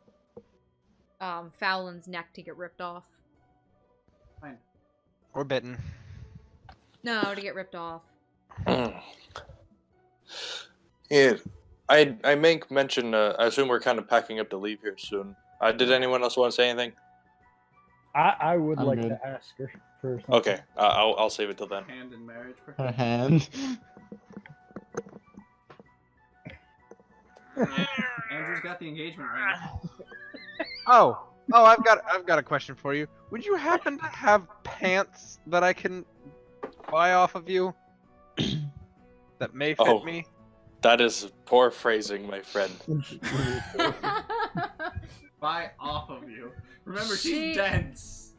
Fowlin's neck to get ripped off. Fine. Or bitten. No, to get ripped off. Yeah, I make mention. I assume we're kind of packing up to leave here soon. Did anyone else want to say anything? I would I'm like good. to ask her for something. Okay, I'll save it till then. Hand in marriage, Her perhaps. hand. Andrew's got the engagement ring. Oh, I've got a question for you. Would you happen to have pants that I can buy off of you? That may fit Oh. me? That is poor phrasing, my friend. Buy off of you. Remember, She- she's dense.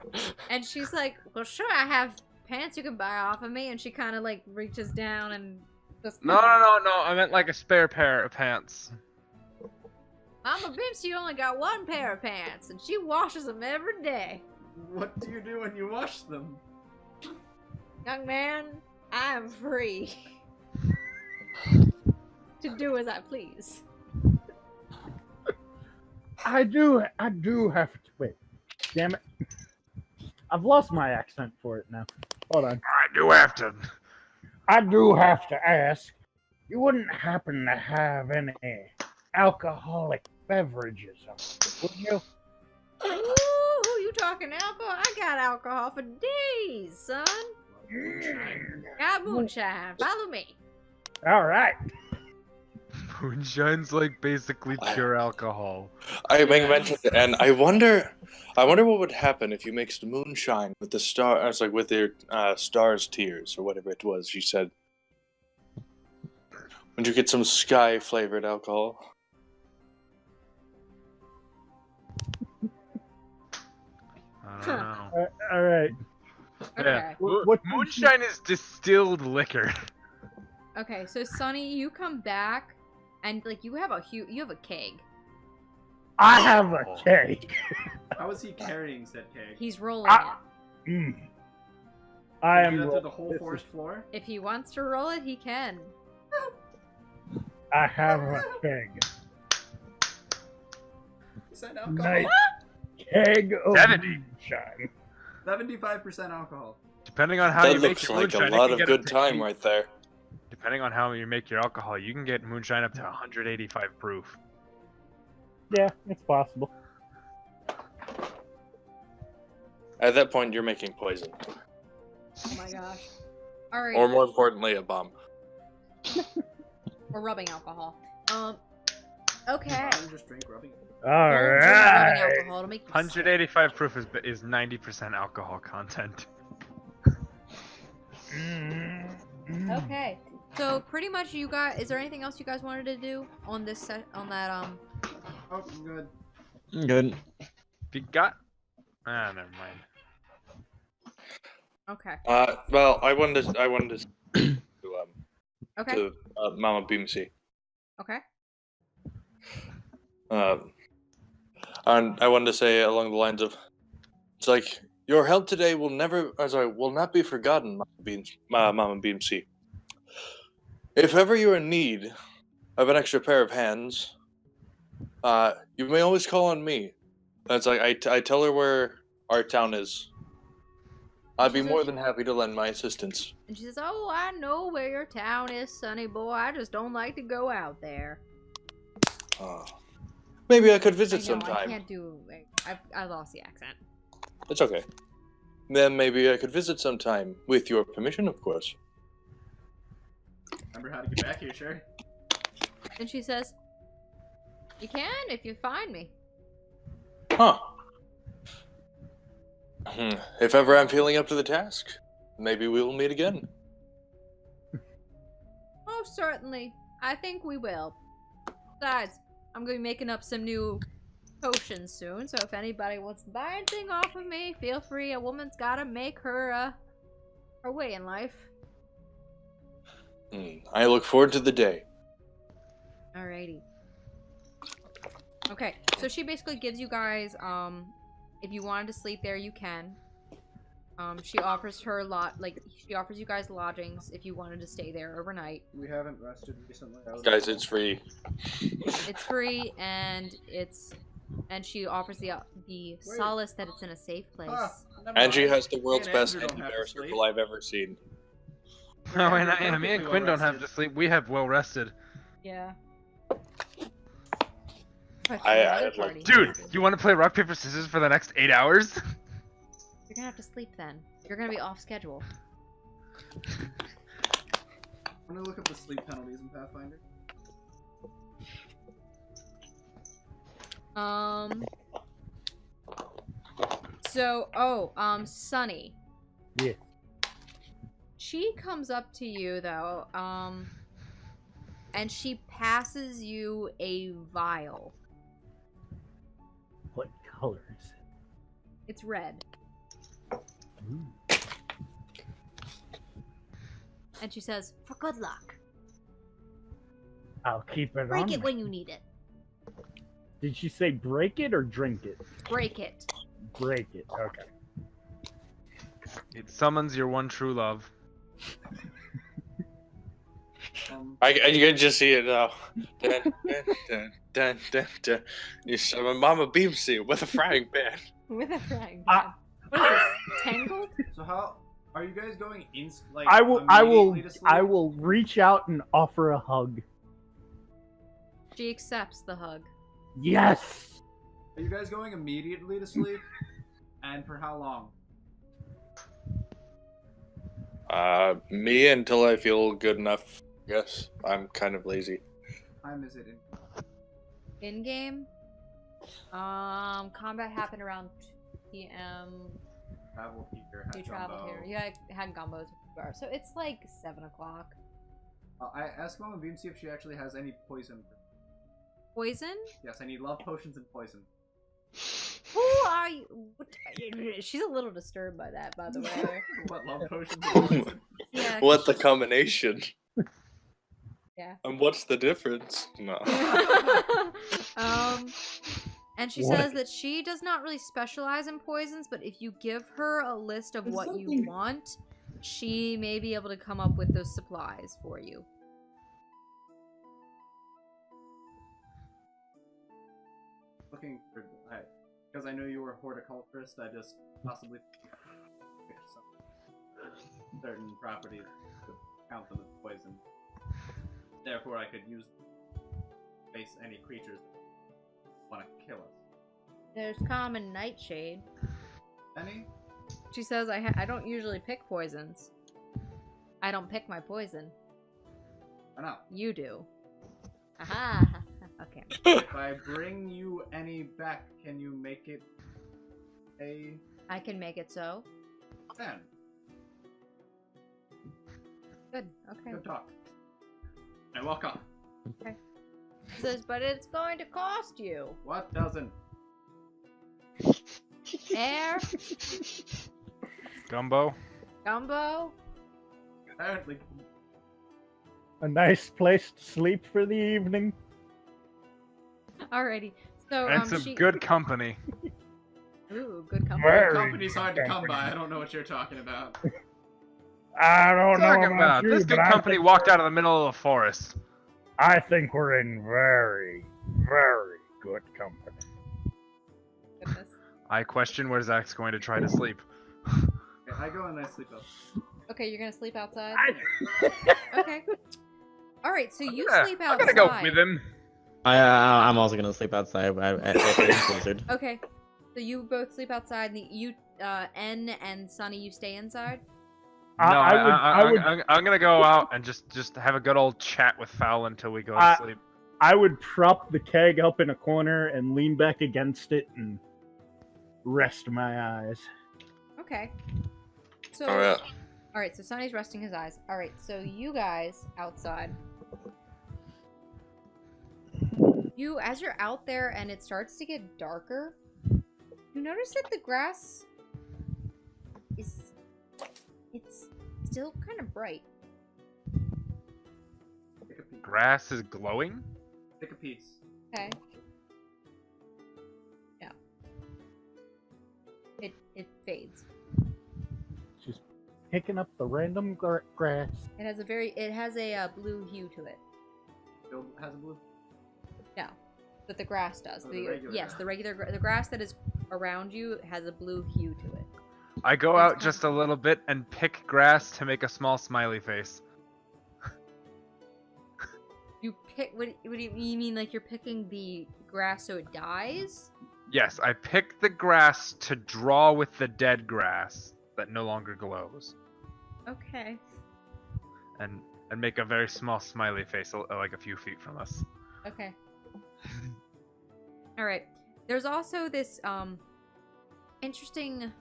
And she's like, well, sure, I have pants you can buy off of me. And she kind of like reaches down and No. I meant like a spare pair of pants. Mama Bimsy only got one pair of pants, and she washes them every day. What do you do when you wash them? Young man, I am free to do as I please. I do have to wait. Damn it. I've lost my accent for it now. Hold on. I do have to. I do have to ask, you wouldn't happen to have any alcoholic beverages, would you? Ooh, you talking alcohol? I got alcohol for days, son. Got moonshine. Follow me. All right. Moonshine's like basically pure alcohol. I mentioned it, and I wonder what would happen if you mixed moonshine with the stars, like with their stars tears or whatever it was. She said, would you get some sky flavored alcohol? I don't know. All right. Okay. Yeah. What Moonshine is distilled liquor. Okay, so Sonny, you come back, and like you have a keg. I have a cake. How is he carrying said keg? He's rolling it. Mm. I Do am. that through the whole this forest is- floor? If he wants to roll it, he can. I have a keg. Percent alcohol. Nice keg of 70. moonshine. 75% alcohol. Depending on how That you make looks your like a moonshine, it lot can of get good up to time 80 right there. Depending on how you make your alcohol, you can get moonshine up to 185 proof. Yeah, it's possible. At that point, you're making poison, Oh my gosh. All right. or more importantly, a bomb. Or rubbing alcohol. Okay. Robin just drink rubbing. All Don't drink rubbing right. alcohol to make you sick. 185 proof is 90% alcohol content. Okay. So pretty much you guys, is there anything else you guys wanted to do on this set, on that Oh, I'm good. Good. If you got... never mind. okay. Well, I wanted to Okay. to Mama Beamsy. Okay. And I wanted to say along the lines of, it's like your help today will not be forgotten, Mama Beamsy. If ever you're in need of an extra pair of hands, you may always call on me. That's like I tell her where our town is. I'd be more than happy to lend my assistance. And she says, "Oh, I know where your town is, Sonny boy. I just don't like to go out there." Maybe I could I visit know, sometime. I can't do. I lost the accent. It's okay. Then maybe I could visit sometime, with your permission, of course. Remember how to get back here, Sherry? And she says, "You can if you find me." Huh. If ever I'm feeling up to the task, maybe we will meet again. Oh, certainly. I think we will. Besides, I'm going to be making up some new potions soon, so if anybody wants to buy anything off of me, feel free. A woman's got to make her way in life. I look forward to the day. Alrighty. Okay, so she basically gives you guys, if you wanted to sleep there, you can. She offers she offers you guys lodgings if you wanted to stay there overnight. We haven't rested recently. Guys, it's free. It's free, and she offers the solace that it's in a safe place. And she has the world's Me and best Andrew don't have anti-bear to sleep. circle I've ever seen. Oh, and We're me and perfectly Quinn don't have well-rested. to sleep. We have well rested. Yeah. I'd like- Dude, you want to play rock, paper, scissors for the next 8 hours? You're gonna have to sleep then. You're gonna be off schedule. I'm gonna look up the sleep penalties in Pathfinder. Sunny. Yeah. She comes up to you though, and she passes you a vial. What color is it? It's red. Ooh. And she says, "For good luck." I'll keep it Break on. it when you need it. Did she say break it or drink it? Break it. Break it. Okay. It summons your one true love. You can just see it now. Dun, dun, dun, dun, dun, dun. You summon Mama Beamsy with a frying pan. With a frying pan. What is this? Tangled? So how are you guys going like I immediately to sleep? will reach out and offer a hug. She accepts the hug. Yes. Are you guys going immediately to sleep? And for how long? Me until I feel good enough. Yes, I'm kind of lazy. What time is it in? In game? Combat happened around 2 p.m. Travel here. You traveled here. You had gumbos before. So it's like 7 o'clock. I asked Mama Beamsy if she actually has any poison. Poison? Yes, I need love potions and poison. Who are you? She's a little disturbed by that, by the way. What, love potions and poison? Yeah. What's the combination? Yeah. And what's the difference? No. And she What? says that she does not really specialize in poisons, but if you give her a list of what you want, she may be able to come up with those supplies for you. Looking for, because I know you were a horticulturist, I just possibly picked some certain properties to count them as poison. Therefore, I could use face any creatures that want to kill us. There's common nightshade. Any? She says, I don't usually pick poisons. I don't pick my poison. I know. You do. Aha! Okay. If I bring you any back, can you make it a I can make it so. 10? Good. Okay. Good talk. I walk off. She says, but it's going to cost you. What doesn't? Air, Gumbo. gumbo. Apparently. A nice place to sleep for the evening. Alrighty. So And some she... good company. Ooh, good company. Very Company's hard to good come by. company. I don't know what you're talking about. I don't know Talking about about you, this but good I company think walked out of the middle of the forest. I think we're in very, very good company. Goodness. I question where Zach's going to try to sleep. Okay, I go and I sleep up. Okay, you're gonna sleep outside? Okay. Alright, so you sleep I'm outside. gonna go with him. I'm also gonna sleep outside at Blizzard. Okay. So you both sleep outside, and you, N and Sunny, you stay inside? No, I'm gonna go out and just have a good old chat with Fowl until we go to sleep. I would prop the keg up in a corner and lean back against it and rest my eyes. Okay. So, Alright. Alright, so Sunny's resting his eyes. Alright, so you guys outside. As you're out there and it starts to get darker, you notice that the grass it's still kind of bright. Take a piece. Grass is glowing? Take a piece. Okay. Yeah. It fades. Just picking up the random grass. It has a blue hue to it. Still has a blue. No, but the grass does. Oh, the regular yes, grass. the grass that is around you has a blue hue to it. I go It's out kind just a little bit and pick grass to make a small smiley face. You pick what do you mean? Like you're picking the grass so it dies? Yes, I pick the grass to draw with the dead grass that no longer glows, Okay. and make a very small smiley face, like a few feet from us. Okay. All right. There's also this interesting.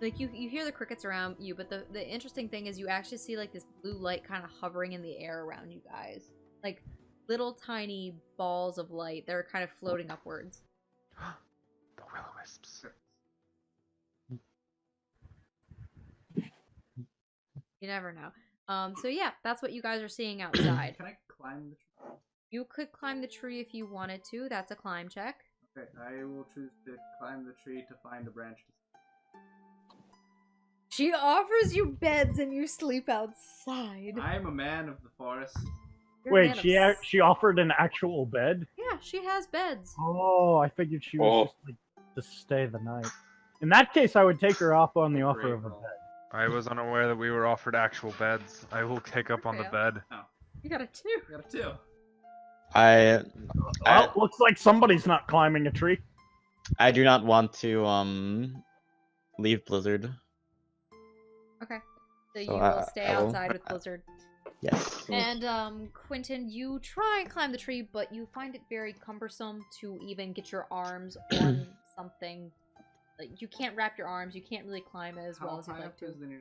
Like you hear the crickets around you, but the interesting thing is you actually see like this blue light kind of hovering in the air around you guys, like little tiny balls of light that are kind of floating upwards. The will-o-wisps. You never know. So yeah, that's what you guys are seeing outside. Can I climb the tree? You could climb the tree if you wanted to. That's a climb check. Okay, I will choose to climb the tree to find a branch. She offers you beds and you sleep outside. I'm a man of the forest. You're a Wait, man of she offered an actual bed? Yeah, she has beds. Oh, I figured she was Oh. just like to stay the night. In that case, I would take her up on the offer Great of a roll. bed. I was unaware that we were offered actual beds. I will take up on the Okay. bed. You got a 2. I got a 2. Well, looks like somebody's not climbing a tree. I do not want to leave Blizzard. Okay. So you So will stay I will- outside with Blizzard. Yes. And Quentin, you try and climb the tree, but you find it very cumbersome to even get your arms on something. Like, you can't wrap your arms, you can't really climb as well as you'd like to. Is the new...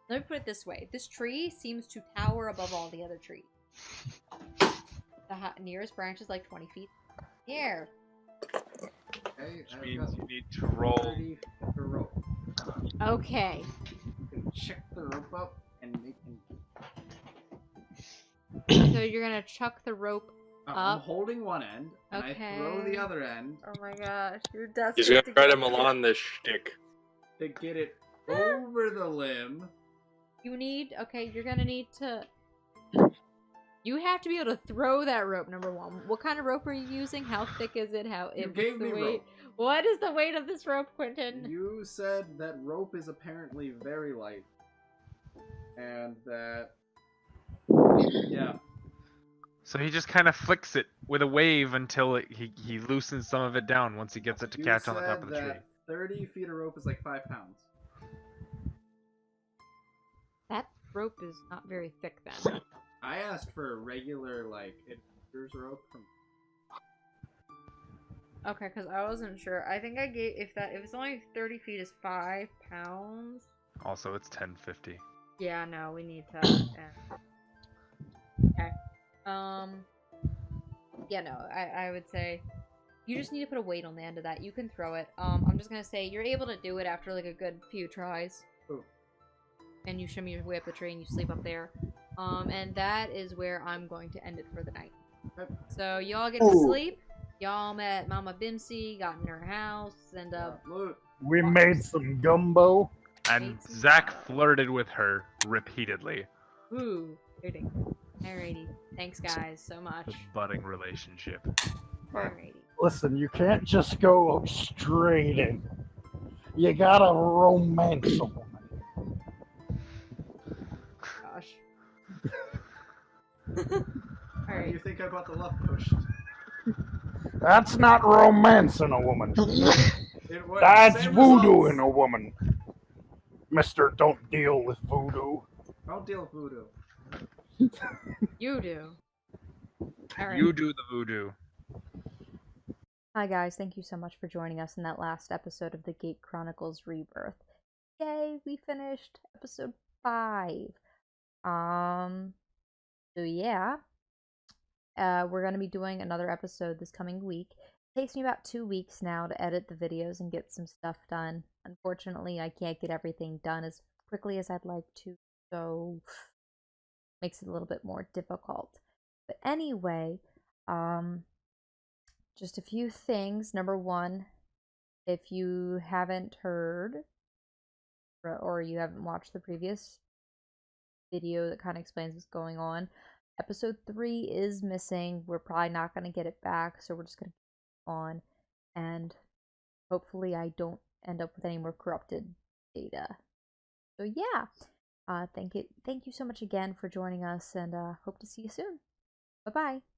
Let me put it this way. This tree seems to tower above all the other trees. The nearest branch is like 20 feet. Here. Okay, Which I've means got you need to roll. 30 for the rope. Okay. You can check the rope up and make him... So you're gonna chuck the rope. I'm Up. holding one end, and I throw Okay. the other end Oh my gosh, you're desperate. He's gonna to try get to Milan this shtick. to get it over the limb. You need. Okay, you're gonna need to. You have to be able to throw that rope. Number one. What kind of rope are you using? How thick is it? How? You What's gave the me weight? rope. What is the weight of this rope, Quentin? You said that rope is apparently very light. And that... Yeah. So he just kind of flicks it with a wave until he loosens some of it down once he gets it to You catch on the said top of the tree. that 30 feet of rope is like 5 pounds. That rope is not very thick then. I asked for a regular, like, adventurer's rope from... Okay, because I wasn't sure. I think I gave if it's only 30 feet is 5 pounds. Also, it's 1050. Yeah, no, we need to. Okay. Yeah, no, I would say you just need to put a weight on the end of that. You can throw it. I'm just gonna say you're able to do it after like a good few tries. Ooh. And you shimmy your way up the tree and you sleep up there. And that is where I'm going to end it for the night. So y'all get to sleep. Y'all met Mama Bimsy, got in her house, and Look, We made some gumbo. And Zach flirted with her repeatedly. ooh, flirting. Alrighty. Thanks guys so much. A budding relationship. Alrighty. Listen, you can't just go straight in. You gotta romance a woman. Gosh. why do Alright. you think I bought the love potion? That's not romancing a woman. It was That's same voodoo results. in a woman. Mister, don't deal with voodoo. Don't deal with voodoo. You do. Alright. You do the voodoo. Hi guys, thank you so much for joining us in that last episode of the Gate Chronicles Rebirth. Yay, we finished episode 5. So yeah. We're gonna be doing another episode this coming week. It takes me about 2 weeks now to edit the videos and get some stuff done. Unfortunately, I can't get everything done as quickly as I'd like to, so makes it a little bit more difficult. But anyway, just a few things. Number one, if you haven't heard or you haven't watched the previous video that kind of explains what's going on, episode 3 is missing. We're probably not going to get it back, so we're just going to keep on, and hopefully I don't end up with any more corrupted data. So yeah, thank you so much again for joining us, and hope to see you soon. Bye bye.